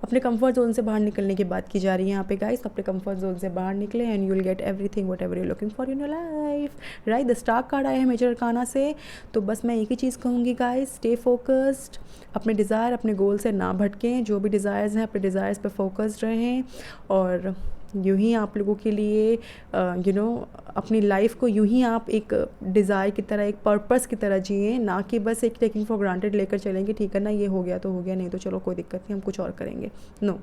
अपने कंफर्ट जोन से बाहर निकलने की बात की जा रही है यहाँ पे गाइस। अपने कंफर्ट जोन से बाहर निकले and you will get everything what ever you looking for in your life, right. The star card आया है मेजर अरकाना से, तो बस मैं एक ही चीज़ कहूँगी गाइस, स्टे फोकस्ड। अपने डिज़ायर, अपने गोल से ना भटकें। जो भी डिज़ायर्स हैं अपने डिज़ायर्स पे फोकस्ड रहें और यूं ही आप लोगों के लिए अपनी लाइफ को यूं ही आप एक डिज़ायर की तरह, एक पर्पस की तरह जिए, ना कि बस एक टेकिंग फॉर ग्रांटेड लेकर चलेंगे, ठीक है ना, ये हो गया तो हो गया, नहीं तो चलो कोई दिक्कत नहीं, हम कुछ और करेंगे। No,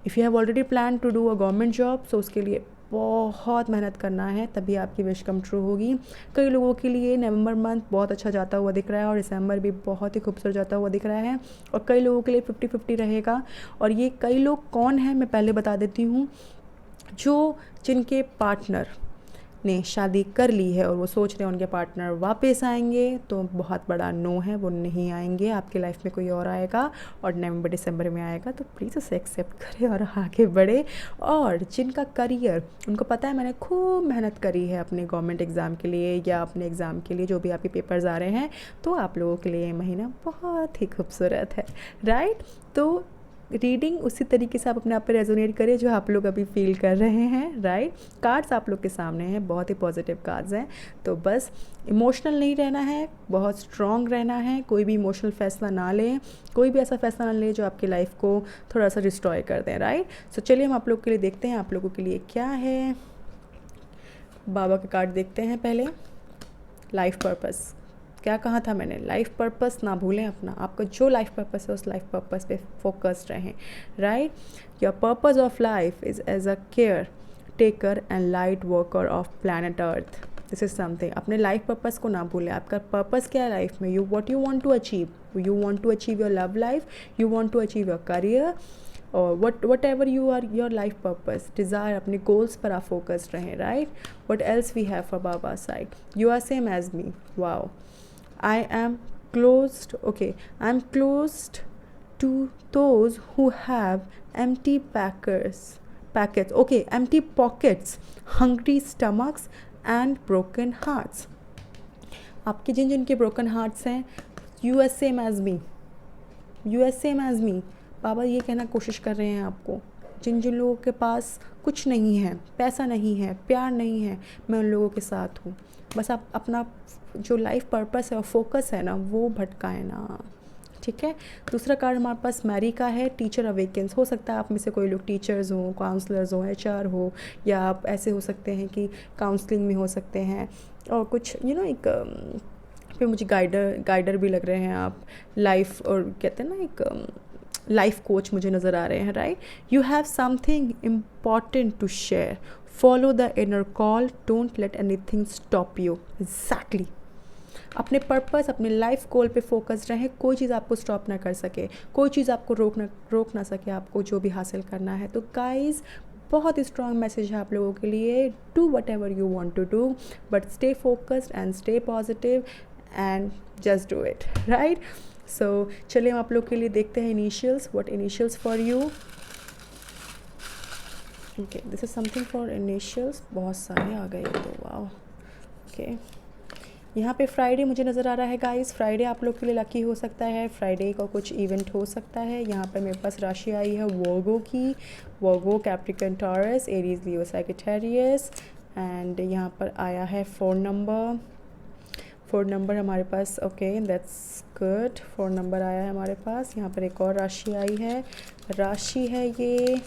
if you have already plan to do a government job, so उसके लिए बहुत मेहनत करना है, तभी आपकी विश कम ट्रू होगी। कई लोगों के लिए नवंबर मंथ बहुत अच्छा जाता हुआ दिख रहा है और दिसंबर भी बहुत ही खूबसूरत जाता हुआ दिख रहा है, और कई लोगों के लिए 50-50 रहेगा। और ये कई लोग कौन हैं मैं पहले बता देती हूँ। जिनके पार्टनर ने शादी कर ली है और वो सोच रहे हैं उनके पार्टनर वापस आएंगे, तो बहुत बड़ा नो है, वो नहीं आएंगे। आपकी लाइफ में कोई और आएगा और नवंबर दिसंबर में आएगा, तो प्लीज़ उसे एक्सेप्ट करें और आगे बढ़े। और जिनका करियर, उनको पता है मैंने खूब मेहनत करी है अपने गवर्नमेंट एग्ज़ाम के लिए या अपने एग्ज़ाम के लिए, जो भी आपके पेपर्स आ रहे हैं, तो आप लोगों के लिए ये महीना बहुत ही खूबसूरत है, राइट। तो रीडिंग उसी तरीके से आप अपने आप पे रेजोनेट करिए जो आप लोग अभी फील कर रहे हैं, राइट। कार्ड्स आप लोग के सामने हैं, बहुत ही पॉजिटिव कार्ड्स हैं, तो बस इमोशनल नहीं रहना है, बहुत स्ट्रॉन्ग रहना है। कोई भी इमोशनल फैसला ना लें, कोई भी ऐसा फैसला ना लें जो आपकी लाइफ को थोड़ा सा डिस्ट्रॉय कर दें, राइट। सो चलिए हम आप लोग के लिए देखते हैं आप लोगों के लिए क्या है। बाबा के कार्ड देखते हैं पहले। लाइफ पर्पस, क्या कहा था मैंने, लाइफ पर्पस ना भूलें अपना, आपका जो लाइफ पर्पस है उस लाइफ पर्पस पे फोकस्ड रहें, right. Your purpose of life is as a caretaker and light worker of planet Earth. This is something, अपने लाइफ पर्पस को ना भूलें। आपका पर्पस क्या है लाइफ में, what you want to achieve, you want to achieve your love life, you want to achieve your career, और whatever you are your life purpose desire, अपने गोल्स पर आप फोकस्ड रहें, right. What else we have for बाबा side, you are same age me, wow. I am closed, okay, I am closed to those who have empty packets, okay, empty pockets, hungry stomachs and broken hearts. आपके जिनके broken hearts हैं, you are same as me, you are same as me। बाबा ये कहना कोशिश कर रहे हैं आपको, जिन लोगों के पास कुछ नहीं है, पैसा नहीं है, प्यार नहीं है, मैं उन लोगों के साथ हूँ। बस आप अपना जो लाइफ पर्पस है और फोकस है ना, वो भटकाए ना, ठीक है। दूसरा कार्ड हमारे पास मैरी का है, टीचर अवेकेंस। हो सकता है आप में से कोई लोग टीचर्स हों, काउंसलर्स हों, HR हो, या आप ऐसे हो सकते हैं कि काउंसलिंग में हो सकते हैं, और कुछ एक फिर मुझे गाइडर भी लग रहे हैं आप, लाइफ, और कहते हैं ना एक लाइफ कोच मुझे नज़र आ रहे हैं, right. You have something important to share, follow the inner call, don't let anything stop you. Exactly, अपने पर्पस, अपने लाइफ गोल पे फोकस रहें, कोई चीज़ आपको स्टॉप ना कर सके, कोई चीज़ आपको रोक ना सके आपको जो भी हासिल करना है। तो गाइज, बहुत ही स्ट्रॉन्ग मैसेज है आप लोगों के लिए, do whatever you want to do, but stay focused and stay positive and just do it, right. So चलिए हम आप लोग के लिए देखते हैं initials, what initials for you. Okay, this is something for initials, बहुत सारे आ गए तो, वाओ। ओके, यहाँ पे फ्राइडे मुझे नज़र आ रहा है गाइस, फ्राइडे आप लोग के लिए लकी हो सकता है, फ्राइडे का कुछ इवेंट हो सकता है। यहाँ पर मेरे पास राशि आई है वर्गो की, Virgo, Capricorn, Taurus, Aries, Leo, Sagittarius, and यहाँ पर आया है 4 नंबर हमारे पास। ओके, दैट्स गुड, 4 नंबर आया है हमारे पास। यहाँ पर एक और राशि आई है, राशि है ये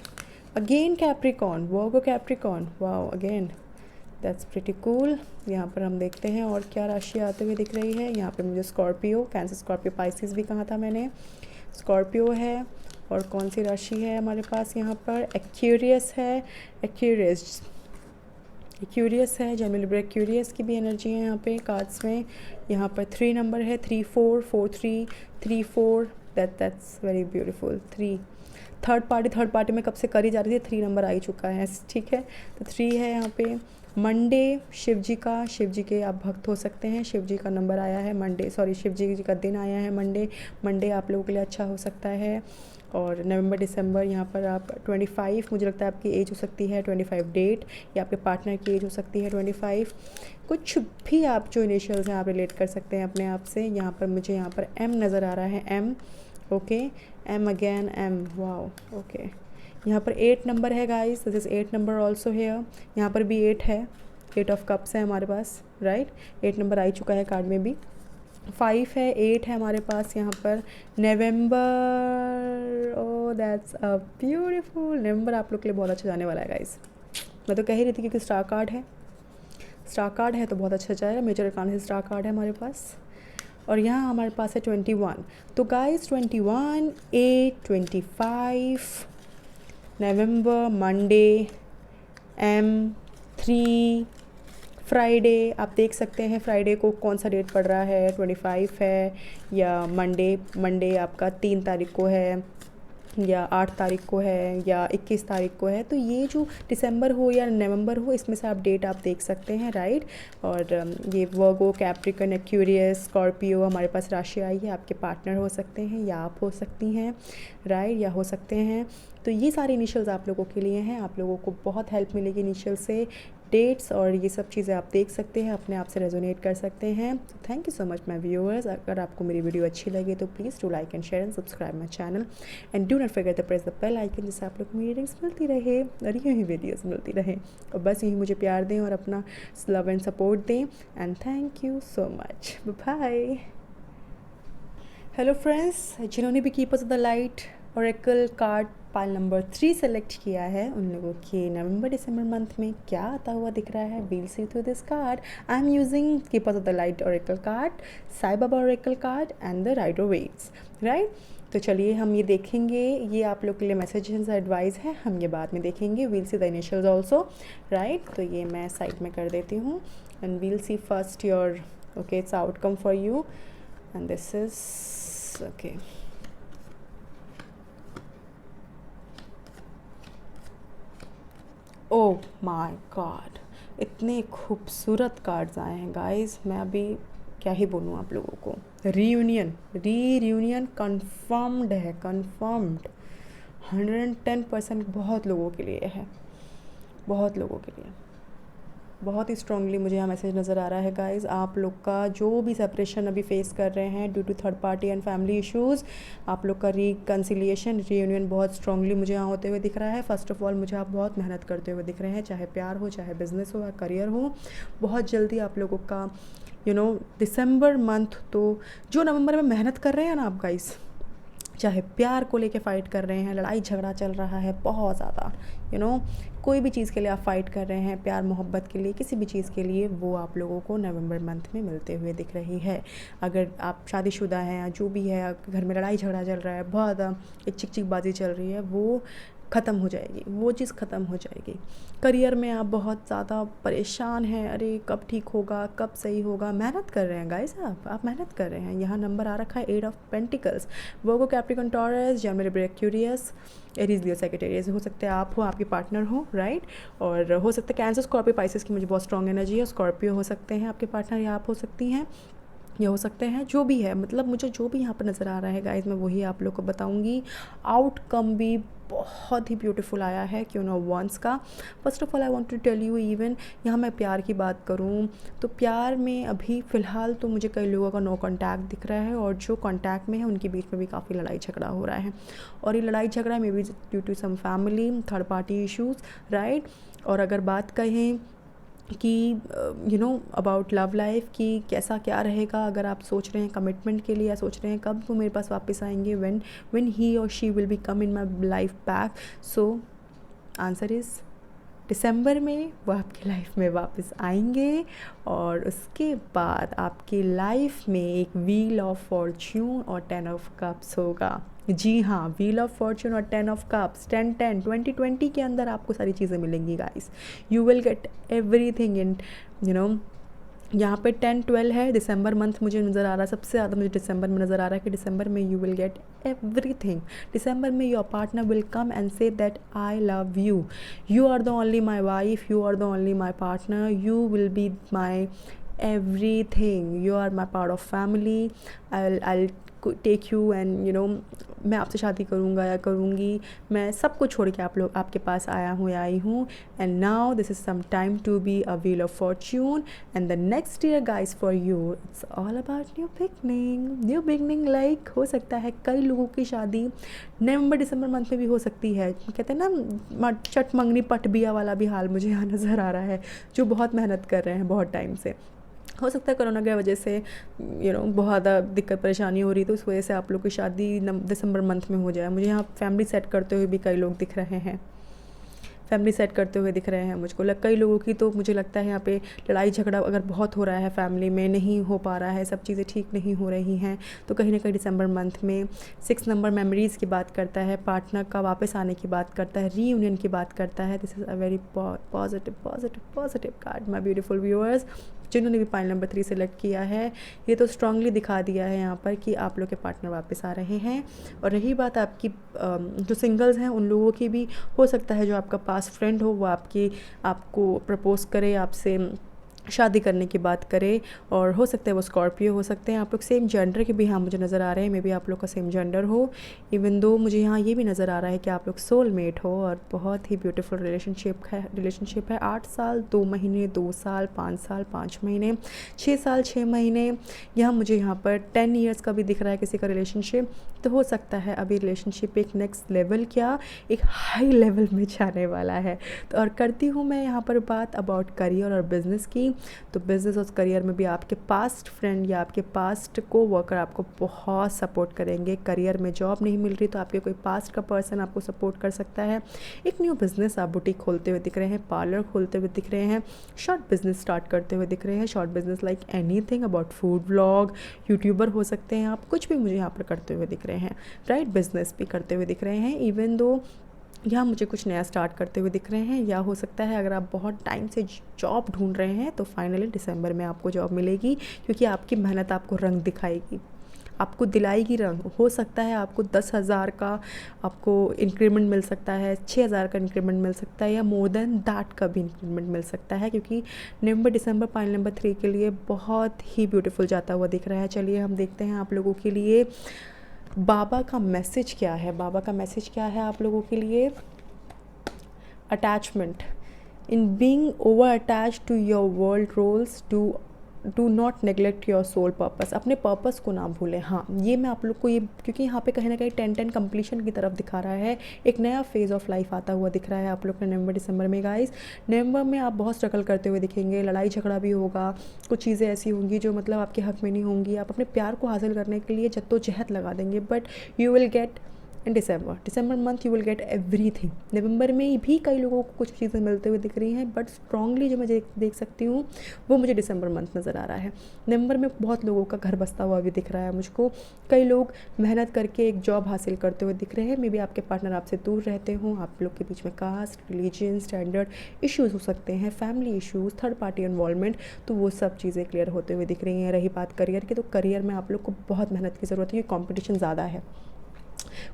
again Capricorn, Virgo Capricorn, wow, again that's pretty cool. यहाँ पर हम देखते हैं और क्या राशि आते हुए दिख रही है। यहाँ पे मुझे स्कॉर्पियो, कैंसर, स्कॉर्पियो, पाइसिस भी कहा था मैंने, स्कॉर्पियो है, और कौन सी राशि है हमारे पास यहाँ पर, एक्यूरियस है, एक्यूरियस है, जेमिनी लिब्रा एक्यूरियस की भी एनर्जी है यहाँ पे कार्ड्स में। यहाँ पर 3 नंबर है, 3 4 4 3 3 4, that's very beautiful. 3 third party में कब से करी जा रही थी, 3 नंबर आ ही चुका है, ठीक है। तो 3 है यहाँ पे। मंडे, शिव जी के आप भक्त हो सकते हैं, शिव जी का नंबर आया है मंडे, सॉरी शिव जी का दिन आया है मंडे आप लोगों के लिए अच्छा हो सकता है। और नवंबर दिसंबर यहाँ पर आप 25, मुझे लगता है आपकी एज हो सकती है 25 डेट, या आपके पार्टनर की एज हो सकती है 25, कुछ भी आप जो इनिशियल्स हैं आप रिलेट कर सकते हैं अपने आप से। यहाँ पर मुझे यहाँ पर M नज़र आ रहा है, M, okay, M again M, wow, okay. यहाँ पर 8 नंबर है guys, this is 8 number also here, यहाँ पर भी 8 है, 8 ऑफ कप्स है हमारे पास, राइट। 8 नंबर आ ही चुका है कार्ड में भी। 5 है, 8 है हमारे पास यहाँ पर। नवंबर, ओ दैट्स अ ब्यूटीफुल नवंबर, आप लोग के लिए बहुत अच्छा जाने वाला है गाइस, मैं तो कह ही रही थी क्योंकि स्टार कार्ड है, स्टार कार्ड है तो बहुत अच्छा जाएगा। मेजर अरकान से स्टार कार्ड है हमारे पास। और यहाँ हमारे पास है 21। तो गाइस 21 8 25 नवंबर, मंडे, M3 फ्राइडे। आप देख सकते हैं फ्राइडे को कौन सा डेट पड़ रहा है, 25 है या मंडे आपका 3 तारीख को है या 8 तारीख को है या 21 तारीख को है। तो ये जो दिसंबर हो या नवंबर हो, इसमें से आप डेट आप देख सकते हैं, राइट। और ये वर्गो, कैप्रिकन, एक्वेरियस, स्कॉर्पियो हमारे पास राशि आई है। आपके पार्टनर हो सकते हैं या आप हो सकती हैं, राइट, या हो सकते हैं। तो ये सारे इनिशियल्स आप लोगों के लिए हैं। आप लोगों को बहुत हेल्प मिलेगी इनिशियल से, डेट्स और ये सब चीज़ें आप देख सकते हैं, अपने आप से रेजोनेट कर सकते हैं। Thank you so much my viewers. अगर आपको मेरी वीडियो अच्छी लगे तो please do like and share and subscribe my channel and do not forget the press the bell icon, जिससे आप लोग को मेरी रीडिंग्स मिलती रहे और यूँ ही वीडियोज़ मिलती रहे। और बस यही मुझे प्यार दें और अपना लव एंड सपोर्ट दें। And thank you so much, bye. Hello friends, जिन्होंने भी keepers of the light oracle card pile number 3 select किया है, उन लोगों के नवंबर दिसंबर मंथ में क्या आता हुआ दिख रहा है, we'll see through this card. I am using keepers of the light oracle card, Sai Baba oracle card and the Rider Waite's, right. तो चलिए हम ये देखेंगे, ये आप लोग के लिए मैसेजेस एडवाइस है, हम ये बाद में देखेंगे। We'll see the initials also, right. तो ये मैं साइड में कर देती हूँ and we'll see first your okay it's outcome for you and this is okay. Oh my God, इतने खूबसूरत कार्ड्स आए हैं गाइस, मैं अभी क्या ही बोलूँ आप लोगों को। रीयूनियन कंफर्म्ड है, कंफर्म्ड 110% बहुत लोगों के लिए है, बहुत लोगों के लिए। बहुत ही स्ट्रांगली मुझे यहाँ मैसेज नज़र आ रहा है गाइज़। आप लोग का जो भी सेपरेशन अभी फेस कर रहे हैं due to third party and family issues, आप लोग का रिकन्सिलिएशन, रीयूनियन बहुत स्ट्रांगली मुझे यहाँ होते हुए दिख रहा है। फर्स्ट ऑफ ऑल मुझे आप बहुत मेहनत करते हुए दिख रहे हैं, चाहे प्यार हो, चाहे बिजनेस हो या करियर हो। बहुत जल्दी आप लोगों का दिसंबर मंथ, तो जो नवंबर में मेहनत कर रहे हैं ना आप गाइज़, चाहे प्यार को लेके फ़ाइट कर रहे हैं, लड़ाई झगड़ा चल रहा है बहुत ज़्यादा, कोई भी चीज़ के लिए आप फ़ाइट कर रहे हैं, प्यार मोहब्बत के लिए, किसी भी चीज़ के लिए, वो आप लोगों को नवंबर मंथ में मिलते हुए दिख रही है। अगर आप शादीशुदा हैं या जो भी है, घर में लड़ाई झगड़ा चल रहा है, बहुत एक चिकचिकबाजी चल रही है, वो ख़त्म हो जाएगी, वो चीज़ ख़त्म हो जाएगी। करियर में आप बहुत ज़्यादा परेशान हैं, अरे कब ठीक होगा, कब सही होगा, मेहनत कर रहे हैं गाइस, आप मेहनत कर रहे हैं। यहाँ नंबर आ रखा है 8 of pentacles, Virgo, Capricorn, taurus, Gemini, Libra, Aquarius, Aries, Leo, Sagittarius. हो सकते हैं आप हो, आपके पार्टनर हो, राइट। और हो सकता है कैंसर, स्कॉर्पियो, पाइसेस की मुझे बहुत स्ट्रॉन्ग एनर्जी है। स्कॉर्पियो हो सकते हैं आपके पार्टनर या आप हो सकती हैं, ये हो सकते हैं, जो भी है, मतलब मुझे जो भी यहाँ पर नज़र आ रहा है गाइस, मैं वही आप लोग को बताऊँगी। आउटकम भी बहुत ही ब्यूटीफुल आया है, क्यों ना वंस का। First of all I want to tell you, even यहाँ मैं प्यार की बात करूँ तो प्यार में अभी फ़िलहाल तो मुझे कई लोगों का नो कांटेक्ट दिख रहा है, और जो कांटेक्ट में है उनके बीच में भी काफ़ी लड़ाई झगड़ा हो रहा है। और ये लड़ाई झगड़ा maybe due to some family third party issues, right. और अगर बात कहें कि अबाउट लव लाइफ की कैसा क्या रहेगा, अगर आप सोच रहे हैं कमिटमेंट के लिए या सोच रहे हैं कब वो मेरे पास वापस आएंगे, व्हेन ही और she will be come in my life back, so answer is December में वो आपकी लाइफ में वापस आएंगे। और उसके बाद आपकी लाइफ में एक व्हील ऑफ फॉर्च्यून और 10 ऑफ कप्स होगा। जी हाँ, व्हील ऑफ फॉर्च्यून और 10 ऑफ कप्स, 10-10 2020 के अंदर आपको सारी चीज़ें मिलेंगी guys. You will get everything in यहाँ पे 10-12 है। दिसंबर मंथ मुझे नज़र आ रहा है, सबसे ज़्यादा मुझे दिसंबर में नज़र आ रहा है कि दिसंबर में यू विल गेट एवरीथिंग। दिसंबर में your partner will come and say that I love you, you are the only my wife, you are the only my partner, you will be my everything, you are my part of family, I'll take you and मैं आपसे शादी करूँगा या करूँगी, मैं सब कुछ छोड़ के आपके पास आया हूँ या आई हूँ। And now this is some time to be a wheel of fortune and the next year guys for you it's all about new beginning. Like हो सकता है कई लोगों की शादी नवंबर दिसंबर मंथ में भी हो सकती है। कहते हैं ना चट मंगनी पट बिया वाला भी हाल मुझे यहाँ नज़र आ रहा है, जो बहुत मेहनत कर रहे हैं बहुत टाइम से। हो सकता है कोरोना की वजह से बहुत ज़्यादा दिक्कत परेशानी हो रही, तो उस वजह से आप लोग की शादी दिसंबर मंथ में हो जाए। मुझे यहाँ फैमिली सेट करते हुए भी कई लोग दिख रहे हैं, फैमिली सेट करते हुए दिख रहे हैं मुझको। कई लोगों की तो मुझे लगता है यहाँ पे लड़ाई झगड़ा अगर बहुत हो रहा है फैमिली में, नहीं हो पा रहा है, सब चीज़ें ठीक नहीं हो रही हैं, तो कहीं ना कहीं दिसंबर मंथ में 6 नंबर मेमोरीज़ की बात करता है, पार्टनर का वापस आने की बात करता है, रीयूनियन की बात करता है। This is a very positive positive positive card my beautiful viewers. जिन्होंने भी पाइल नंबर 3 सेलेक्ट किया है, ये तो स्ट्रांगली दिखा दिया है यहाँ पर कि आप लोग के पार्टनर वापस आ रहे हैं। और रही बात आपकी जो सिंगल्स हैं उन लोगों की भी हो सकता है जो आपका पास्ट फ्रेंड हो वो आपको प्रपोज करे, आपसे शादी करने की बात करे, और हो सकता है वो स्कॉर्पियो हो सकते हैं। आप लोग सेम जेंडर के भी यहाँ मुझे नज़र आ रहे हैं, मे बी आप लोग का सेम जेंडर हो। इवन दो मुझे यहाँ ये भी नज़र आ रहा है कि आप लोग सोलमेट हो और बहुत ही ब्यूटीफुल रिलेशनशिप है 8 साल 2 महीने, 2 साल 5 साल 5 महीने, 6 साल 6 महीने। यहाँ मुझे यहाँ पर 10 ईयर्स का भी दिख रहा है किसी का रिलेशनशिप। तो हो सकता है अभी रिलेशनशिप एक नेक्स्ट लेवल, क्या एक हाई लेवल में जाने वाला है। तो और करती हूँ मैं यहाँ पर बात अबाउट करियर और बिज़नेस की। तो बिज़नेस और करियर में भी आपके पास्ट फ्रेंड या आपके पास्ट को वर्कर आपको बहुत सपोर्ट करेंगे। करियर में जॉब नहीं मिल रही तो आपके कोई पास्ट का पर्सन आपको सपोर्ट कर सकता है। एक न्यू बिज़नेस आप बुटीक खोलते हुए दिख रहे हैं, पार्लर खोलते हुए दिख रहे हैं, शॉर्ट बिज़नेस स्टार्ट करते हुए दिख रहे हैं। Short business like anything about food vlog, YouTuber हो सकते हैं आप, कुछ भी मुझे यहाँ पर करते हुए दिख रहे हैं। राइट, बिज़नेस भी करते हुए दिख रहे हैं। इवन दो यहाँ मुझे कुछ नया स्टार्ट करते हुए दिख रहे हैं। या हो सकता है अगर आप बहुत टाइम से जॉब ढूंढ रहे हैं तो फाइनली दिसंबर में आपको जॉब मिलेगी, क्योंकि आपकी मेहनत आपको रंग दिखाएगी, आपको दिलाएगी रंग। हो सकता है आपको 10,000 का आपको इंक्रीमेंट मिल सकता है, 6,000 का इंक्रीमेंट मिल सकता है, या मोर देन दैट का भी इंक्रीमेंट मिल सकता है, क्योंकि नवंबर दिसंबर पाइल नंबर 3 के लिए बहुत ही ब्यूटीफुल जाता हुआ दिख रहा है। चलिए हम देखते हैं आप लोगों के लिए बाबा का मैसेज क्या है। बाबा का मैसेज क्या है आप लोगों के लिए? Attachment, in being over attach to your world roles, do not neglect your soul purpose. अपने पर्पस को ना भूलें। हाँ, ये मैं आप लोग को ये, क्योंकि यहाँ पे कहीं ना कहीं 10-10 कंप्लीशन की तरफ दिखा रहा है, एक नया फेज़ ऑफ लाइफ आता हुआ दिख रहा है आप लोग के नवंबर दिसंबर में। गाइस, नवंबर में आप बहुत स्ट्रगल करते हुए दिखेंगे, लड़ाई झगड़ा भी होगा, कुछ चीज़ें ऐसी होंगी जो मतलब आपके हक में नहीं होंगी। आप अपने प्यार को हासिल करने के लिए जद्दोजहद लगा देंगे, but you will get in December month you will get everything. नवंबर में भी कई लोगों को कुछ चीज़ें मिलते हुए दिख रही हैं, बट स्ट्रांगली जो मैं देख सकती हूँ वो मुझे दिसंबर मंथ नज़र आ रहा है। नवंबर में बहुत लोगों का घर बसता हुआ भी दिख रहा है मुझको। कई लोग मेहनत करके एक जॉब हासिल करते हुए दिख रहे हैं। मे बी आपके पार्टनर आपसे दूर रहते हों, आप लोग के बीच में कास्ट, रिलीजन, स्टैंडर्ड इश्यूज़ हो सकते हैं, family issues, third party involvement, तो वो सब चीज़ें क्लियर होते हुए दिख रही हैं। रही बात करियर की, तो करियर में आप लोग को बहुत मेहनत की ज़रूरत है, क्योंकि कॉम्पिटिशन ज़्यादा है।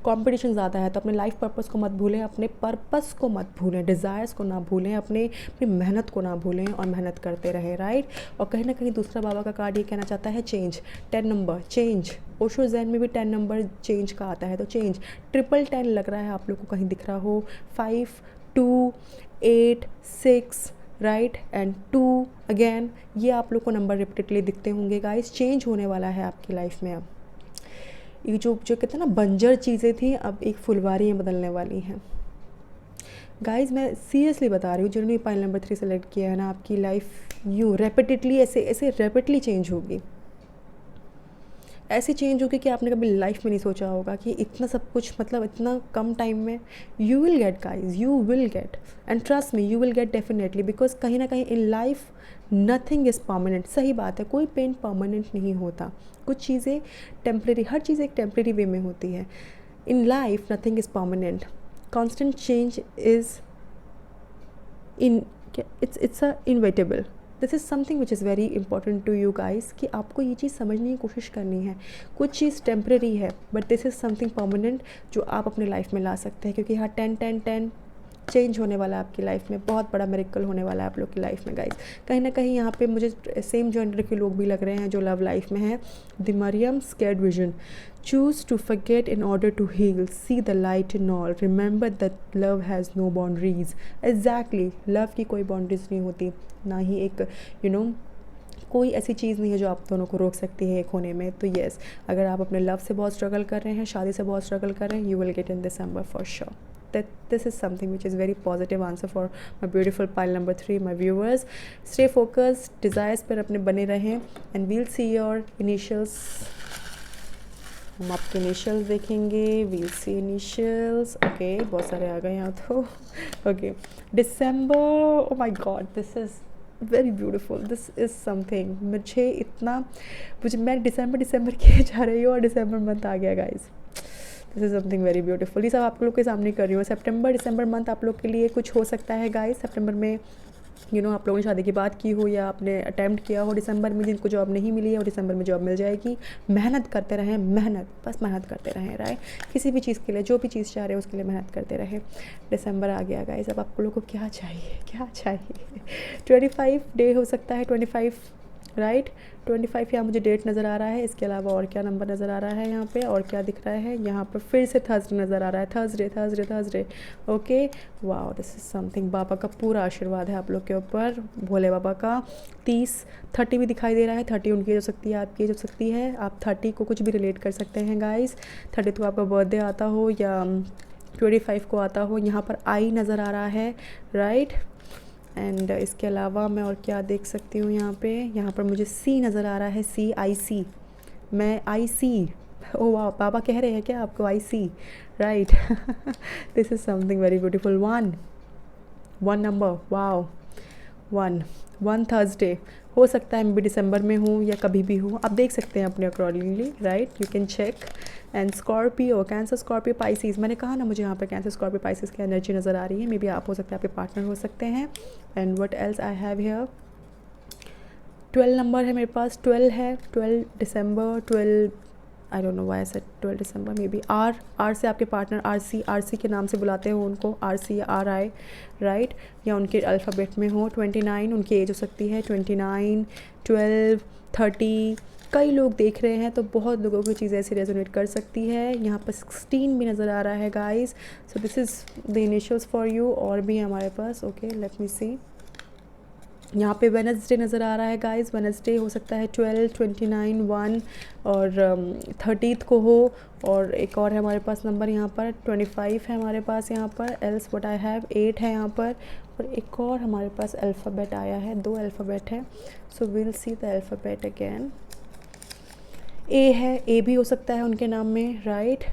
कंपटीशन ज़्यादा है, तो अपने लाइफ पर्पस को मत भूलें, अपने पर्पस को मत भूलें, डिज़ायर्स को ना भूलें, अपनी मेहनत को ना भूलें और मेहनत करते रहें। राइट, और कहीं ना कहीं दूसरा बाबा का कार्ड ये कहना चाहता है चेंज, 10 नंबर चेंज। ओशो ज़ैन में भी 10 नंबर चेंज का आता है, तो चेंज 1010 लग रहा है आप लोग को कहीं दिख रहा हो। 5, 2, 8, 6 राइट एंड 2 अगेन, ये आप लोग को नंबर रिपीटेडली दिखते होंगे। गाइस, चेंज होने वाला है आपकी लाइफ में। अब ये जो कहते हैं ना बंजर चीज़ें थी, अब एक फुलवारियाँ बदलने वाली हैं। गाइस, मैं सीरियसली बता रही हूँ, जिन्होंने पाइल नंबर 3 सेलेक्ट किया है ना, आपकी लाइफ यूँ रैपिडली ऐसे रैपिडली चेंज होगी। ऐसे चेंज होगी कि आपने कभी लाइफ में नहीं सोचा होगा कि इतना सब कुछ, मतलब इतना कम टाइम में। You will gate guys, you will gate, and trust me, you will get definitely, because कहीं ना कहीं इन लाइफ नथिंग इज़ परमानेंट। सही बात है, कोई पेन परमानेंट नहीं होता, कुछ चीज़ें टेम्प्रेरी, हर चीज़ एक टेम्प्रेरी वे में होती है। In life nothing is permanent, constant change is it's a inevitable. This is something which is very important to you guys, कि आपको ये चीज़ समझने की कोशिश करनी है। कुछ चीज़ टेम्प्रेरी है, but this is something permanent जो आप अपने लाइफ में ला सकते हैं, क्योंकि हाँ 10-10-10 चेंज होने वाला है आपकी लाइफ में, बहुत बड़ा मिरेकल होने वाला है आप लोग की लाइफ में। गाइस, कहीं ना कहीं यहाँ पे मुझे सेम जेंडर के लोग भी लग रहे हैं जो लव लाइफ में हैं। The Mariam scared vision, choose to forget in order to heal, see the light in all, remember that love has no boundaries. Exactly, love की कोई बाउंड्रीज नहीं होती, ना ही एक कोई ऐसी चीज़ नहीं है जो आप दोनों को रोक सकती है एक होने में। तो येस, अगर आप अपने लव से बहुत स्ट्रगल कर रहे हैं, शादी से बहुत स्ट्रगल कर रहे हैं, you will get in December for sure. That this is something which is very positive answer for my beautiful pile number 3, my viewers. Stay focused, desires पर अपने बने रहें, and we'll see your initials हम आपके इनिशियल्स देखेंगे, वील सी इनिशियल्स। ओके, बहुत सारे आ गए यहाँ तो। Okay, December, O my God, this is very beautiful, this is something. मैं दिसंबर किए जा रही हूँ और दिसंबर मंथ आ गया guys. This is something very beautiful. ये सब आप लोग के सामने कर रही हूँ। सितंबर दिसंबर मंथ आप लोग के लिए कुछ हो सकता है गाइस। सितंबर में आप लोगों ने शादी की बात की हो या आपने अटैम्प्ट किया हो दिसंबर में, जिनको जॉब नहीं मिली है और दिसंबर में जॉब मिल जाएगी। मेहनत करते रहें, बस मेहनत करते रहें, राइट। किसी भी चीज़ के लिए, जो भी चीज़ चाह रहे हो उसके लिए मेहनत करते रहें। दिसंबर आ गया गाइस, अब आप लोगों को क्या चाहिए 25 डे हो सकता है, 25, राइट। 25 यहाँ मुझे डेट नज़र आ रहा है। इसके अलावा और क्या नंबर नज़र आ रहा है यहाँ पे, और क्या दिख रहा है यहाँ पर? फिर से थर्सडे नज़र आ रहा है, Thursday. Okay, wow, this is something. बाबा का पूरा आशीर्वाद है आप लोग के ऊपर, भोले बाबा का। 30 भी दिखाई दे रहा है। 30 उनकी एज हो सकती है, आपकी एज हो सकती है। आप 30 को कुछ भी रिलेट कर सकते हैं गाइस। 30 को आपका बर्थडे आता हो या 25 को आता हो। यहाँ पर आई नज़र आ रहा है, राइट। एंड इसके अलावा मैं और क्या देख सकती हूँ यहाँ पर मुझे सी नज़र आ रहा है, CIC। मैं IC, ओ वाह, पापा कह रहे हैं क्या आपको IC, right. This is something very beautiful. One number, wow, one Thursday हो सकता है। मैं भी दिसंबर में हूँ या कभी भी हूँ, आप देख सकते हैं अपने accordingly, right. You can check. And Scorpio, Cancer, Scorpio, Pisces. मैंने कहा ना, मुझे यहाँ पर कैंसर, स्कॉर्पियो, पाइसिस की एनर्जी नज़र आ रही है। मे बी आप हो सकते हैं, आपके पार्टनर हो सकते हैं। And what else I have here, 12 number है मेरे पास, 12 है, 12 दिसंबर, 12, I don't know why I said 12 December. Maybe R से आपके पार्टनर, RC के नाम से बुलाते हो उनको, RC या RI, राइट, या उनके अल्फ़ाबेट में हो। 29 उनकी एज हो सकती है, 29, 12, 30 कई लोग देख रहे हैं, तो बहुत लोगों की चीज़ें ऐसी रेजोनेट कर सकती है। यहाँ पर 16 भी नज़र आ रहा है guys. So this is the initials for you. और भी हमारे पास, ओके, लेट मी सी। यहाँ पे वेडनेसडे नज़र आ रहा है गाइस। वेडनेसडे हो सकता है 12, 29, 1 और 30 को हो। और एक और है हमारे पास नंबर यहाँ पर, 25 है हमारे पास यहाँ पर। एल्स व्हाट आई हैव, 8 है यहाँ पर। और एक और हमारे पास अल्फ़ाबेट आया है, 2 अल्फ़ाबेट है। So will see the alphabet again. A है, ए भी हो सकता है उनके नाम में, राइट।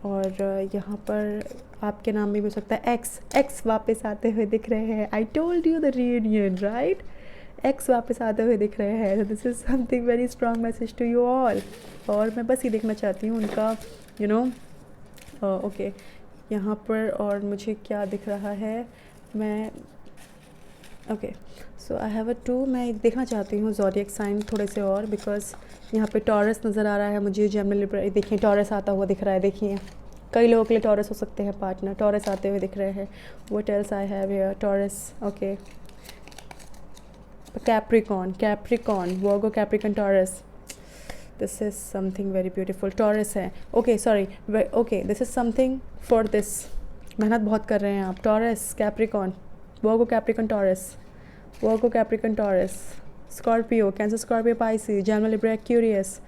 और यहाँ पर आपके नाम में भी हो सकता है। एक्स वापस आते हुए दिख रहे हैं। I told you the reunion, right. Ex वापस आते हुए दिख रहे हैं। This is something very strong message to you all. और मैं बस ये देखना चाहती हूँ उनका, ओके, यहाँ पर। और मुझे क्या दिख रहा है, मैं, okay, so I have a 2। मैं देखना चाहती हूँ ज़ोडिएक साइन थोड़े से और, बिकॉज यहाँ पे टॉरस नज़र आ रहा है मुझे। जेमिनी, देखिए टॉरस आता हुआ दिख रहा है, देखिए कई लोगों के लिए टॉरस हो सकते हैं पार्टनर, टॉरस आते हुए दिख रहे हैं। What else I have here, Taurus, okay, Capricorn, Virgo, Capricorn, Taurus. This is something very beautiful. Taurus है, okay, sorry, okay, this is something for this. मेहनत बहुत कर रहे हैं आप। Taurus, Capricorn, Virgo, Capricorn, Taurus, Virgo, Capricorn, Taurus, Scorpio, Cancer, Scorpio, Pisces, Gemini, Libra, Aquarius.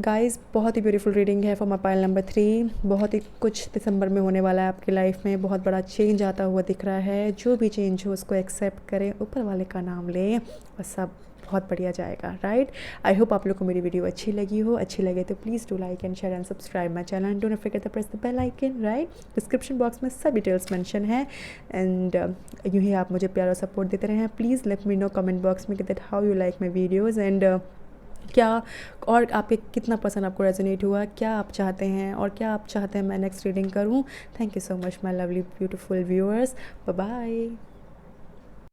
Guys, बहुत ही ब्यूटीफुल रीडिंग है फॉर माय पाइल नंबर 3। बहुत ही कुछ दिसंबर में होने वाला है आपकी लाइफ में। बहुत बड़ा चेंज आता हुआ दिख रहा है। जो भी चेंज हो उसको एक्सेप्ट करें, ऊपर वाले का नाम लें और सब बहुत बढ़िया जाएगा, राइट। आई होप आप लोग को मेरी वीडियो अच्छी लगी हो। अच्छी लगे तो please do like and share and subscribe my channel. Don't forget to press the bell icon, right. Description box में सब डिटेल्स मेंशन है। एंड यूँ ही आप मुझे प्यारा सपोर्ट देते रहें। Please let me know comment box में that how you like my videos. And क्या और आपके कितना पसंद आपको रेजोनेट हुआ, क्या आप चाहते हैं और क्या आप चाहते हैं मैं नेक्स्ट रीडिंग करूं। Thank you so much my lovely beautiful viewers. Bye bye.